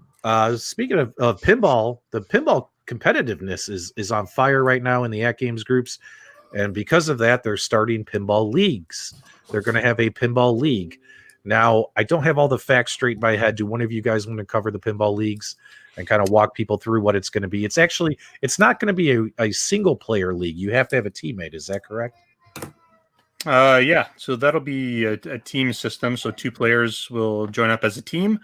speaking of pinball, the pinball competitiveness is on fire right now in the AtGames groups. And because of that, they're starting pinball leagues. They're going to have a pinball league. Now, I don't have all the facts straight in my head. Do one of you guys want to cover the pinball leagues and kind of walk people through what it's going to be? It's not going to be a single player league. You have to have a teammate. Is that correct? Yeah, so that'll be a team system. So 2 players will join up as a team,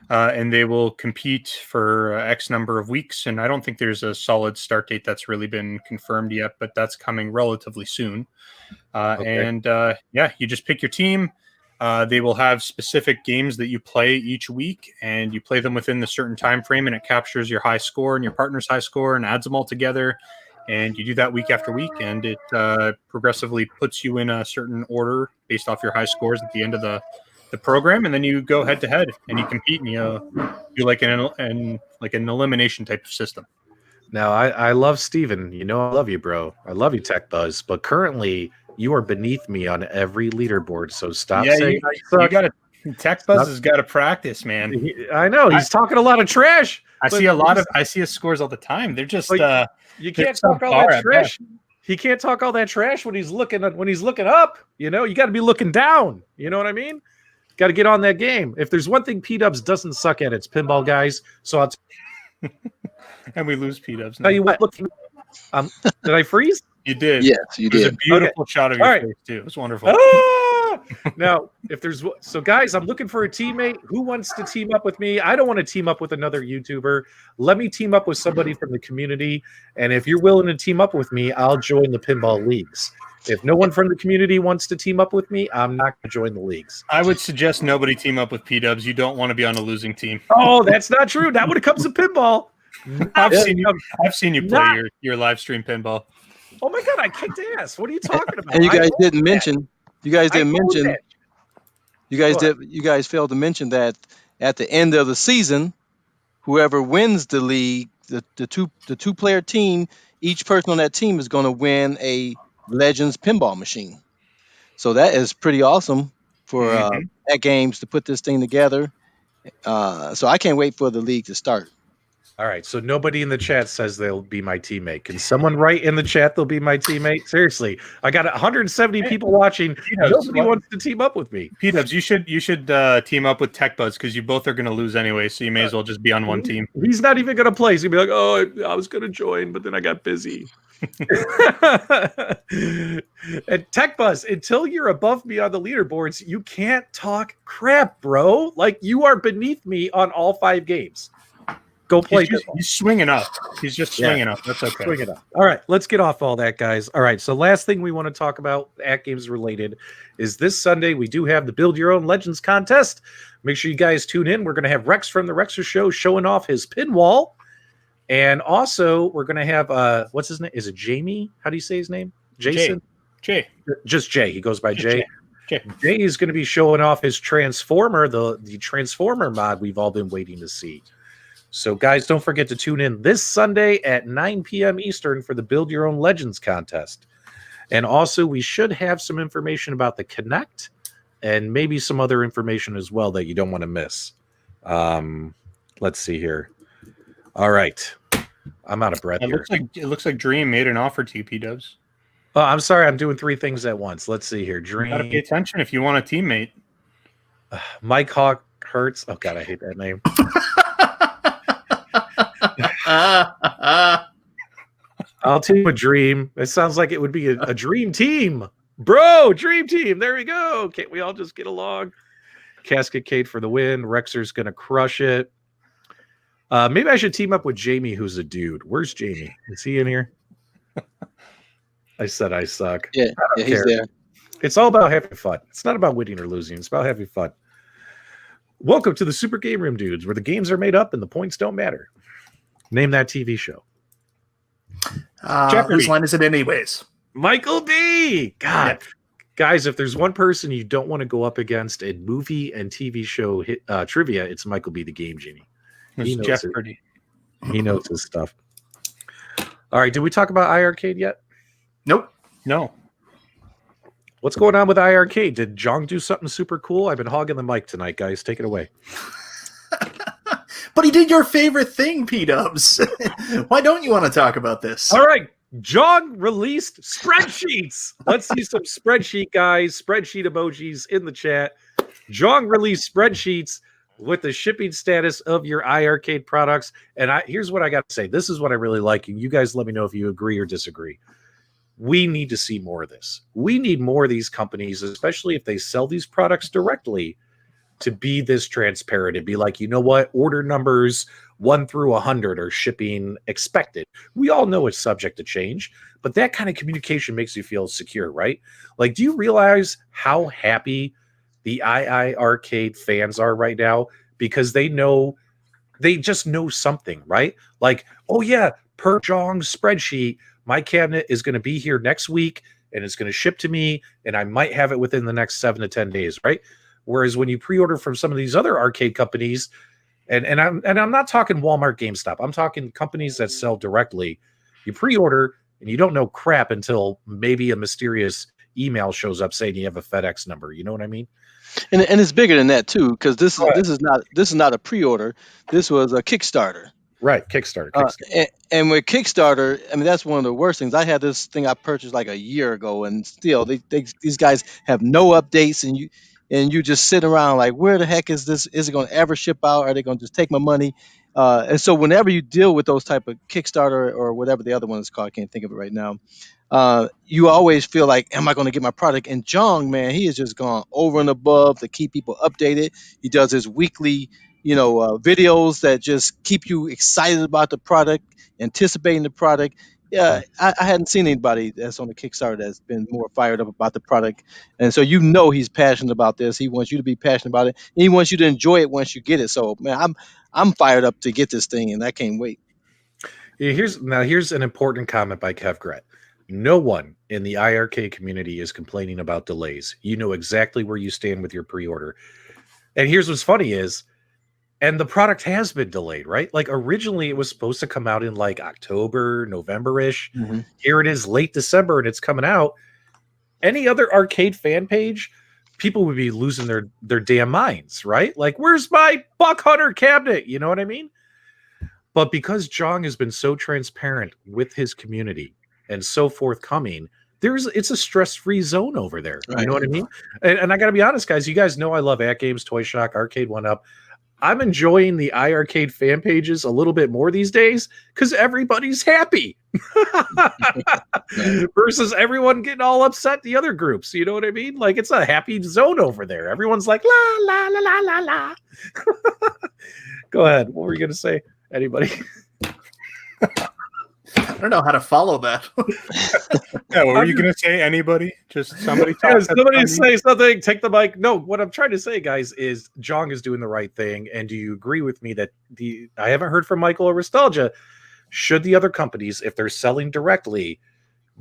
and they will compete for X number of weeks. And I don't think there's a solid start date that's really been confirmed yet, but that's coming relatively soon. Okay. And you just pick your team. They will have specific games that you play each week, and you play them within the certain time frame, and it captures your high score and your partner's high score and adds them all together. And you do that week after week, and it progressively puts you in a certain order based off your high scores at the end of the program. And then you go head to head and you compete, and you do like an elimination type of system. Now, I love Steven. I love you, bro. I love you, Tech Buzz. But currently, you are beneath me on every leaderboard. So stop saying you got to. Tech Buzz has got to practice, man. I know he's talking a lot of trash. I see his scores all the time. They're just you can't talk all that trash. He can't talk all that trash when he's looking up. You got to be looking down. You know what I mean? Got to get on that game. If there's one thing P-Dubs doesn't suck at, it's pinball, guys. So and we lose P-Dubs. Tell you what. Look, did I freeze? You did. Yes, you did. It was a beautiful shot of your face too. It was wonderful. Now, guys, I'm looking for a teammate. Who wants to team up with me? I don't want to team up with another YouTuber. Let me team up with somebody from the community. And if you're willing to team up with me, I'll join the pinball leagues. If no one from the community wants to team up with me, I'm not going to join the leagues. I would suggest nobody team up with P-Dubs. You don't want to be on a losing team. Oh, that's not true. Not when it comes to pinball. I've seen you play your live stream pinball. Oh my god, I kicked ass. What are you talking about? And you I guys own didn't that. mention. You guys I didn't own mention. that. You guys failed to mention that at the end of the season, whoever wins the league, the two player team, each person on that team is going to win a Legends pinball machine. So that is pretty awesome for Mhm. AtGames to put this thing together. So I can't wait for the league to start. All right, so nobody in the chat says they'll be my teammate. Can someone write in the chat they'll be my teammate? Seriously, I got 170 people watching. Nobody wants to team up with me. P-Dubs, you should team up with Tech Buzz because you both are going to lose anyway, so you may as well just be on one team. He's not even going to play. He's going to be like, oh, I was going to join, but then I got busy. And Tech Buzz, until you're above me on the leaderboards, you can't talk crap, bro. Like, you are beneath me on all 5 games. Go play. He's swinging up. He's just swinging up. That's okay. Swinging up. All right, let's get off all that, guys. All right, so last thing we want to talk about, AtGames related, is this Sunday we do have the Build Your Own Legends contest. Make sure you guys tune in. We're going to have Rex from the Rexer Show showing off his pinwall. And also, we're going to have, what's his name? Is it Jamie? How do you say his name? Jason? Jay. Just Jay. He goes by Jay. Jay. Jay is going to be showing off his Transformer, the Transformer mod we've all been waiting to see. So, guys, don't forget to tune in this Sunday at 9 p.m. Eastern for the Build Your Own Legends contest. And also, we should have some information about the Connect and maybe some other information as well that you don't want to miss. Let's see here. All right. I'm out of breath here. It looks like Dream made an offer to you, P-Dubs. Oh, I'm sorry. I'm doing 3 things at once. Let's see here. You gotta pay Dream. attention if you want a teammate. Mike Hawk Hurts. Oh, God, I hate that name. I'll team a Dream. It sounds like it would be a dream team. Bro, dream team. There we go. Can't we all just get along? Casket Kate for the win. Rexer's going to crush it. Maybe I should team up with Jamie, who's a dude. Where's Jamie? Is he in here? I said I suck. Yeah, he's there. It's all about having fun. It's not about winning or losing. It's about having fun. Welcome to the Super GameRoom Dudes, where the games are made up and the points don't matter. Name that TV show. Whose line is it anyways? Michael B. God. Yeah. Guys, if there's one person you don't want to go up against in movie and TV show trivia, it's Michael B. the Game Genie. He knows Jeopardy. He knows his stuff. All right, did we talk about iArcade yet? Nope. No. What's going on with iArcade? Did Jong do something super cool? I've been hogging the mic tonight, guys. Take it away. But he did your favorite thing, P-Dubs. Why don't you want to talk about this? All right. Jong released spreadsheets. Let's see some spreadsheet guys, spreadsheet emojis in the chat. Jong released spreadsheets with the shipping status of your iArcade products. And here's what I got to say. This is what I really like. And you guys let me know if you agree or disagree. We need to see more of this. We need more of these companies, especially if they sell these products directly, to be this transparent and be like, you know what, order numbers 1 through 100 are shipping expected. We all know it's subject to change, but that kind of communication makes you feel secure, right? Like, do you realize how happy the iArcade fans are right now? Because they just know something, right? Like, oh yeah, per Jong's spreadsheet, my cabinet is going to be here next week and it's going to ship to me and I might have it within the next 7 to 10 days, right? Whereas when you pre-order from some of these other arcade companies, and I'm not talking Walmart, GameStop, I'm talking companies that sell directly. You pre-order and you don't know crap until maybe a mysterious email shows up saying you have a FedEx number. You know what I mean? And it's bigger than that too, because this is not a pre-order. This was a Kickstarter. Right, Kickstarter. And with Kickstarter, I mean, that's one of the worst things. I had this thing I purchased like a year ago, and still these guys have no updates, and you just sit around like, where the heck is this? Is it going to ever ship out? Are they going to just take my money? And so whenever you deal with those type of Kickstarter or whatever the other one is called, I can't think of it right now. You always feel like, am I going to get my product? And Jong, man, he has just gone over and above to keep people updated. He does his weekly, videos that just keep you excited about the product, anticipating the product. Yeah, I hadn't seen anybody that's on the Kickstarter that's been more fired up about the product. And so he's passionate about this. He wants you to be passionate about it. And he wants you to enjoy it once you get it. So, man, I'm fired up to get this thing, and I can't wait. Here's an important comment by Kev Gret. No one in the iArcade community is complaining about delays. You know exactly where you stand with your pre-order. And here's what's funny is, and the product has been delayed, right? Like originally it was supposed to come out in like October, November-ish. Mm-hmm. Here it is late December and it's coming out. Any other arcade fan page, people would be losing their damn minds, right? Like, where's my Buck Hunter cabinet? You know what I mean? But because Jong has been so transparent with his community and so forthcoming, it's a stress-free zone over there. Right. You know what I mean? And I got to be honest, guys. You guys know I love AtGames, Toy Shock, Arcade1Up. I'm enjoying the iArcade fan pages a little bit more these days because everybody's happy versus everyone getting all upset. The other groups, you know what I mean? Like it's a happy zone over there. Everyone's like la la la la la la. Go ahead. What were you gonna say? Anybody? I don't know how to follow that. Yeah, what were you going to say? Anybody? Just somebody talk. Yeah, somebody say something. Take the mic. No, what I'm trying to say, guys, is Jong is doing the right thing. And do you agree with me that I haven't heard from Michael or Nostalgia? Should the other companies, if they're selling directly,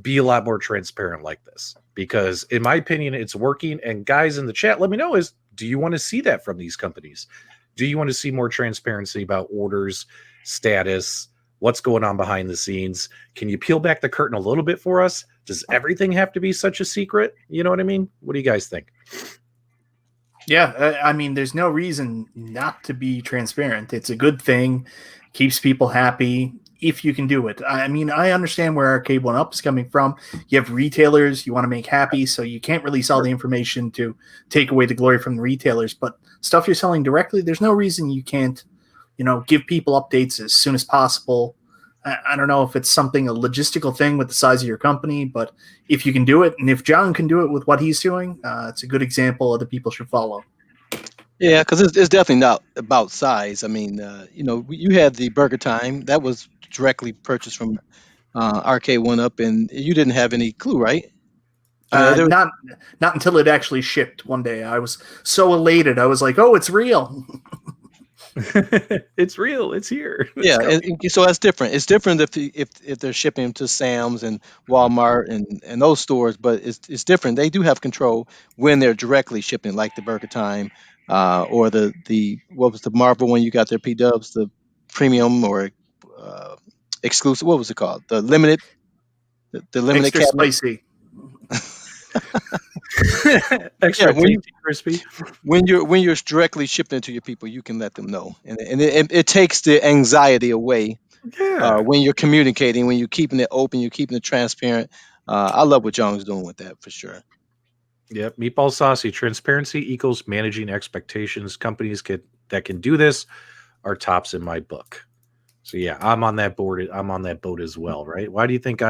be a lot more transparent like this? Because in my opinion, it's working. And guys in the chat, let me know do you want to see that from these companies? Do you want to see more transparency about orders, status, what's going on behind the scenes? Can you peel back the curtain a little bit for us? Does everything have to be such a secret? You know what I mean? What do you guys think? Yeah, I mean, there's no reason not to be transparent. It's a good thing, keeps people happy if you can do it. I mean, I understand where Arcade1Up is coming from. You have retailers you want to make happy, so you can't release all the information to take away the glory from the retailers. But stuff you're selling directly, there's no reason you can't, give people updates as soon as possible. I don't know if it's a logistical thing with the size of your company, but if you can do it, and if John can do it with what he's doing, it's a good example other people should follow. Yeah, because it's definitely not about size. I mean, you had the Burger Time that was directly purchased from Arcade1Up, and you didn't have any clue, right? I mean, Not until it actually shipped one day. I was so elated. I was like, "Oh, it's real!" It's real. It's here. yeah, and so that's different. It's different if they're shipping to Sam's and Walmart and those stores, but it's different. They do have control when they're directly shipping, like the Burger Time, or the what was the Marvel one you got there, P Dubs, the premium or exclusive. What was it called? The limited Extra cabinet. spicy. Extra Yeah, crispy. when you're directly shipping it to your people, you can let them know, and it takes the anxiety away. Yeah. When you're communicating, when you're keeping it open, you're keeping it transparent. I love what John's doing with that for sure. Yep. Meatball Saucy. Transparency equals managing expectations. Companies that can do this are tops in my book. So yeah, I'm on that board. I'm on that boat as well, right? Why do you think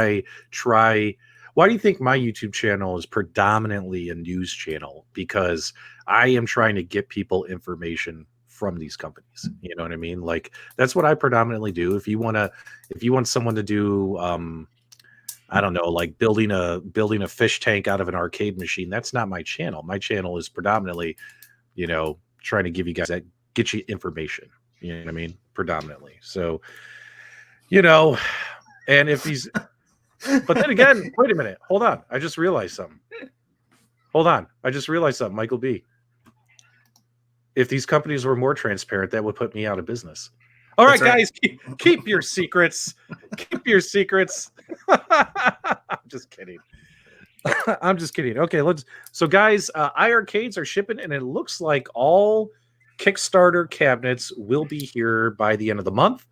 why do you think my YouTube channel is predominantly a news channel? Because I am trying to get people information from these companies. You know what I mean? Like that's what I predominantly do. If you want someone to do I don't know, like building a fish tank out of an arcade machine, that's not my channel. My channel is predominantly, trying to give you guys get you information. You know what I mean? Predominantly. So, and if these but then again, wait a minute. Hold on. I just realized something. Michael B. If these companies were more transparent, that would put me out of business. All right, guys, keep your secrets. Keep your secrets. I'm just kidding. Okay, so guys, iArcades are shipping, and it looks like all Kickstarter cabinets will be here by the end of the month.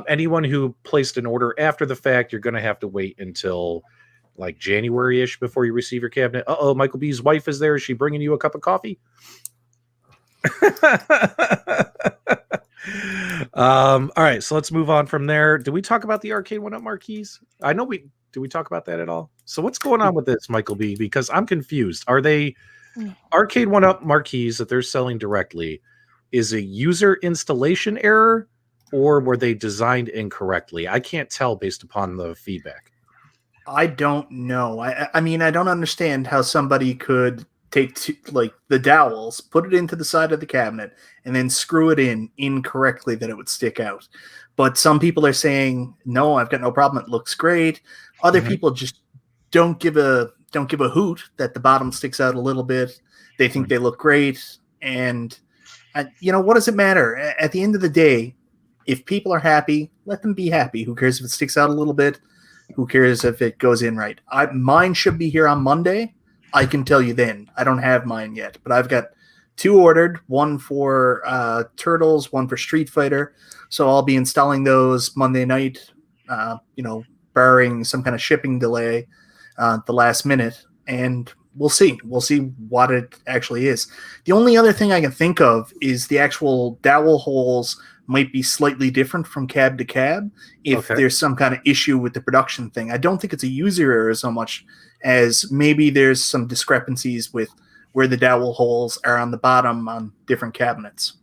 Anyone who placed an order after the fact, you're going to have to wait until like January-ish before you receive your cabinet. Michael B's wife is there. Is she bringing you a cup of coffee? All right, so let's move on from there. Did we talk about the Arcade1Up marquees? Did we talk about that at all? So what's going on with this, Michael B? Because I'm confused. Are they Arcade1Up marquees that they're selling directly? Is a user installation error? Or were they designed incorrectly? I can't tell based upon the feedback. I don't know. I mean, I don't understand how somebody could take the dowels, put it into the side of the cabinet, and then screw it in incorrectly that it would stick out. But some people are saying, no, I've got no problem. It looks great. Other people just don't give a hoot that the bottom sticks out a little bit. They think they look great. And, what does it matter? At the end of the day, if people are happy, let them be happy. Who cares if it sticks out a little bit? Who cares if it goes in right? Mine should be here on Monday. I can tell you then. I don't have mine yet, but I've got 2 ordered, one for Turtles, one for Street Fighter. So I'll be installing those Monday night, barring some kind of shipping delay at the last minute. And we'll see. We'll see what it actually is. The only other thing I can think of is the actual dowel holes might be slightly different from cab to cab if there's some kind of issue with the production thing. I don't think it's a user error so much as maybe there's some discrepancies with where the dowel holes are on the bottom on different cabinets.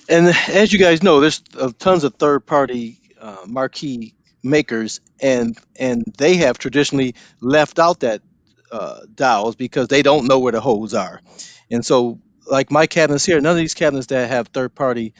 And as you guys know, there's tons of third-party marquee makers, and they have traditionally left out that dowels because they don't know where the holes are. And so, like my cabinets here, none of these cabinets that have third-party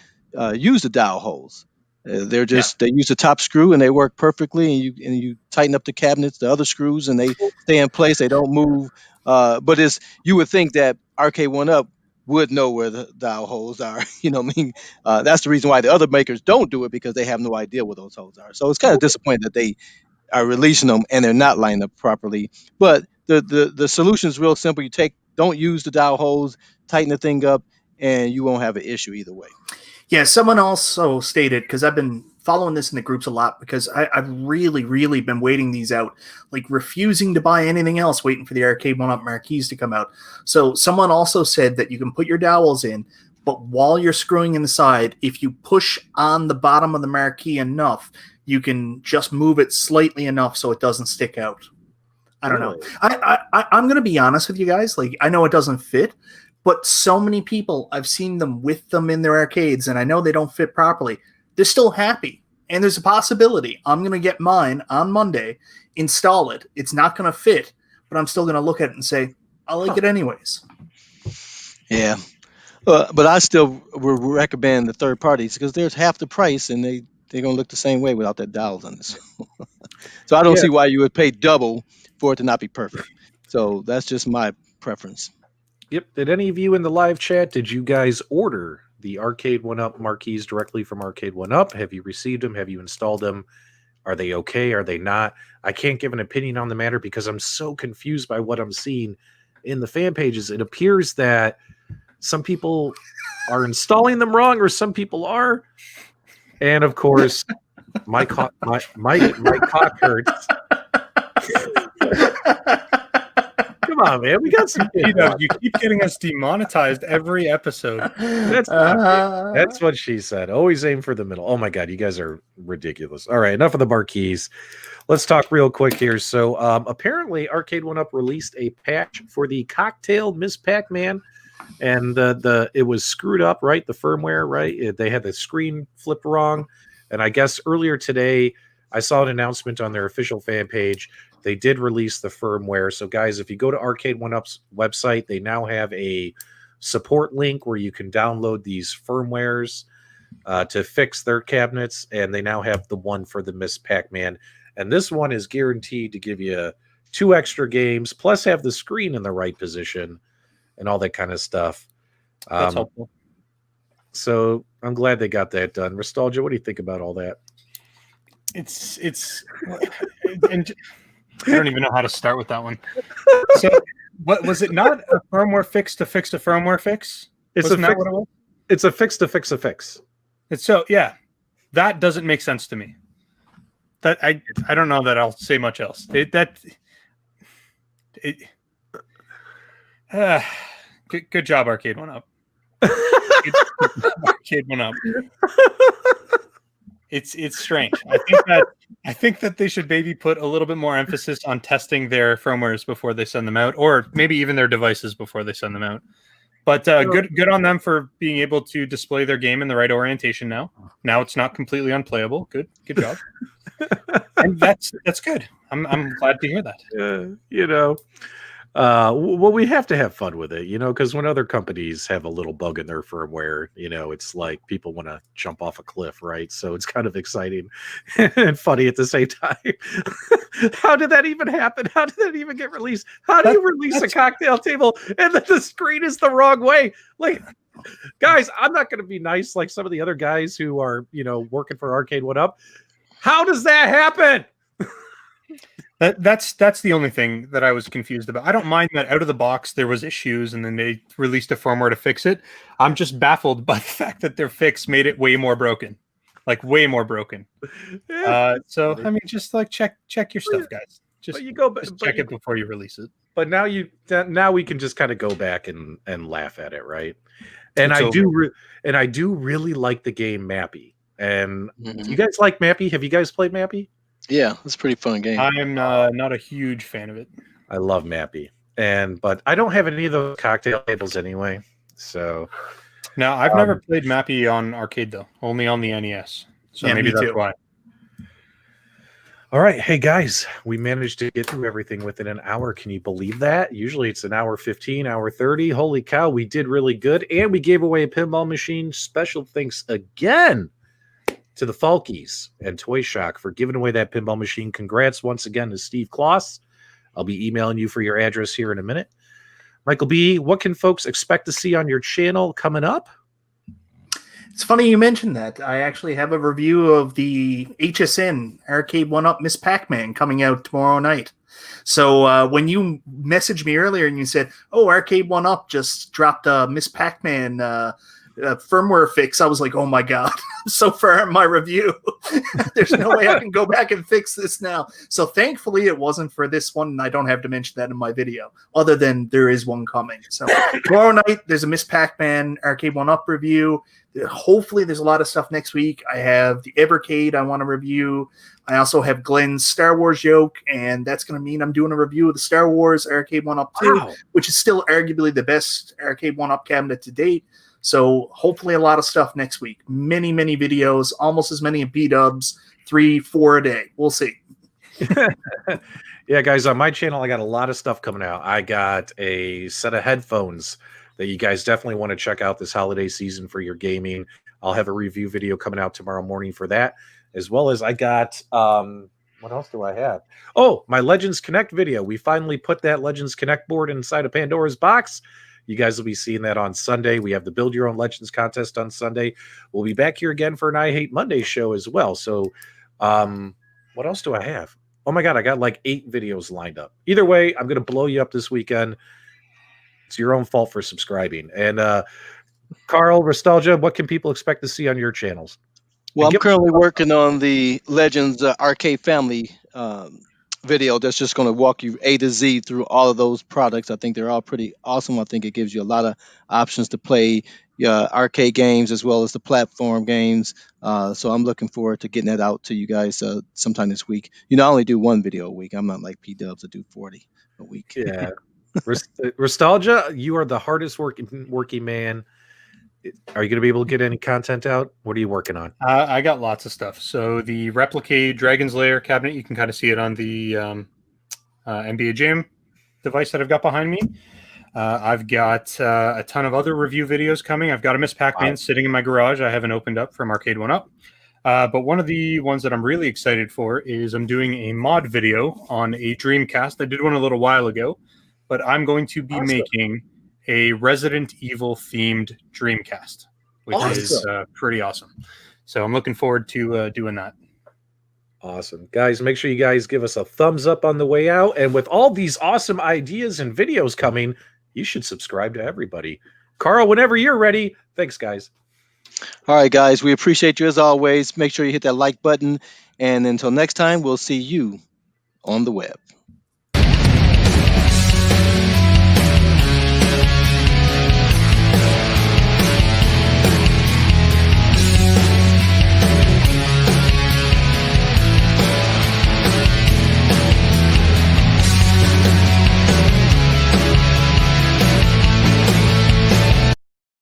use the dowel holes. They're just they use the top screw and they work perfectly, and you tighten up the cabinets, the other screws, and they stay in place. They don't move. But you would think that Arcade1Up would know where the dowel holes are. You know what I mean? That's the reason why the other makers don't do it, because they have no idea where those holes are. So it's kind of disappointing that they are releasing them and they're not lined up properly. But the solution is real simple. Don't use the dowel holes, tighten the thing up, and you won't have an issue either way. Yeah, someone also stated, because I've been following this in the groups a lot, because I've really, really been waiting these out, like refusing to buy anything else, waiting for the Arcade1Up marquees to come out. So someone also said that you can put your dowels in, but while you're screwing in the side, if you push on the bottom of the marquee enough, you can just move it slightly enough so it doesn't stick out. I don't know. I'm going to be honest with you guys. Like, I know it doesn't fit, but so many people, I've seen them with them in their arcades, and I know they don't fit properly. They're still happy. And there's a possibility I'm going to get mine on Monday, install it. It's not going to fit, but I'm still going to look at it and say, I like it anyways. Yeah. But I still would recommend the third parties because there's half the price, and they're going to look the same way without that dowels on this. So I don't see why you would pay double for it to not be perfect. So that's just my preference. Yep. Did any of you in the live chat, did you guys order the Arcade1Up marquees directly from Arcade1Up? Have you received them? Have you installed them? Are they okay? Are they not? I can't give an opinion on the matter because I'm so confused by what I'm seeing in the fan pages. It appears that some people are installing them wrong, or some people are. And of course, my cock hurts. Come on, man. We got some. You keep getting us demonetized every episode. That's what she said. Always aim for the middle. Oh my God, you guys are ridiculous. All right, enough of the marquees. Let's talk real quick here. So apparently Arcade1Up released a patch for the Cocktail Ms. Pac-Man, and it was screwed up, right? The firmware, right? They had the screen flipped wrong. And I guess earlier today, I saw an announcement on their official fan page. They did release the firmware. So guys, if you go to Arcade1Up's website, they now have a support link where you can download these firmwares to fix their cabinets. And they now have the one for the Miss Pac-Man. And this one is guaranteed to give you 2 extra games, plus have the screen in the right position and all that kind of stuff. That's helpful. So I'm glad they got that done. Nostalgia, what do you think about all that? It's and I don't even know how to start with that one. So, what was it? Not a firmware fix to fix a firmware fix? It's a fix to fix a fix. It's yeah. That doesn't make sense to me. That I don't know that I'll say much else. Good job, Arcade1Up. Arcade1Up. It's strange. I think that they should maybe put a little bit more emphasis on testing their firmwares before they send them out, or maybe even their devices before they send them out. But good on them for being able to display their game in the right orientation now. Now it's not completely unplayable. Good job. And that's good. I'm glad to hear that. Well, we have to have fun with it, because when other companies have a little bug in their firmware, it's like people want to jump off a cliff, right? So it's kind of exciting and funny at the same time. How did that even happen? How did that even get released? How do you release a cocktail table and then the screen is the wrong way? Like, guys, I'm not going to be nice like some of the other guys who are, working for Arcade1Up. How does that happen? That's the only thing that I was confused about. I don't mind that out of the box there was issues and then they released a firmware to fix it. I'm just baffled by the fact that their fix made it way more broken, like way more broken. So I mean, just like check your stuff, guys. Just check it before you release it. But now we can just kind of go back and laugh at it, right? And I do really like the game Mappy. And do you guys like Mappy? Have you guys played Mappy? Yeah, it's a pretty fun game. I'm not a huge fan of it. I love Mappy, but I don't have any of those cocktail tables anyway. So now I've never played Mappy on arcade though, only on the NES. So maybe that's why. All right, hey guys, we managed to get through everything within an hour. Can you believe that? Usually it's an hour 15, hour 30. Holy cow, we did really good, and we gave away a pinball machine. Special thanks again to the Falkies and Toy Shock for giving away that pinball machine. Congrats once again to Steve Kloss. I'll be emailing you for your address here in a minute. Michael B., what can folks expect to see on your channel coming up? It's funny you mentioned that. I actually have a review of the HSN Arcade1Up Ms. Pac-Man coming out tomorrow night. So when you messaged me earlier and you said, oh, Arcade1Up just dropped a Ms. Pac-Man firmware fix, I was like, oh my god, so far in my review there's no way I can go back and fix this now. So thankfully it wasn't for this one, and I don't have to mention that in my video, other than there is one coming. So tomorrow night there's a Miss Pac-Man Arcade1Up review. Hopefully there's a lot of stuff next week. I have the iArcade I want to review. I also have Glenn's Star Wars joke, and that's going to mean I'm doing a review of the Star Wars Arcade1Up 2, which is still arguably the best Arcade1Up cabinet to date. So hopefully a lot of stuff next week. Many, many videos, almost as many B-dubs, 3-4 a day. We'll see. Yeah, guys, on my channel, I got a lot of stuff coming out. I got a set of headphones that you guys definitely want to check out this holiday season for your gaming. I'll have a review video coming out tomorrow morning for that, as well as I got, what else do I have? Oh, my Legends Connect video. We finally put that Legends Connect board inside of Pandora's box. You guys will be seeing that on Sunday. We have the Build Your Own Legends contest on Sunday. We'll be back here again for an I Hate Monday show as well. So what else do I have? Oh my God, I got like 8 videos lined up. Either way, I'm going to blow you up this weekend. It's your own fault for subscribing. And Carl, Nostalgia, what can people expect to see on your channels? Well, I'm currently working on the Legends Arcade Family video that's just going to walk you A to Z through all of those products. I think they're all pretty awesome. I think it gives you a lot of options to play arcade games as well as the platform games. So I'm looking forward to getting that out to you guys sometime this week. I only do 1 video a week. I'm not like P-Dubs. I do 40 a week. Yeah. Nostalgia, you are the hardest working man. Are you going to be able to get any content out? What are you working on? I got lots of stuff. So the Replicate Dragon's Lair cabinet, you can kind of see it on the NBA Jam device that I've got behind me. I've got a ton of other review videos coming. I've got a Miss Pac-Man sitting in my garage. I haven't opened up from Arcade1Up. But one of the ones that I'm really excited for is I'm doing a mod video on a Dreamcast. I did one a little while ago, but I'm going to be making a Resident Evil themed Dreamcast, which is pretty awesome. So I'm looking forward to doing that. Awesome. Guys, make sure you guys give us a thumbs up on the way out. And with all these awesome ideas and videos coming, you should subscribe to everybody. Carl, whenever you're ready. Thanks, guys. All right, guys. We appreciate you as always. Make sure you hit that like button. And until next time, we'll see you on the web.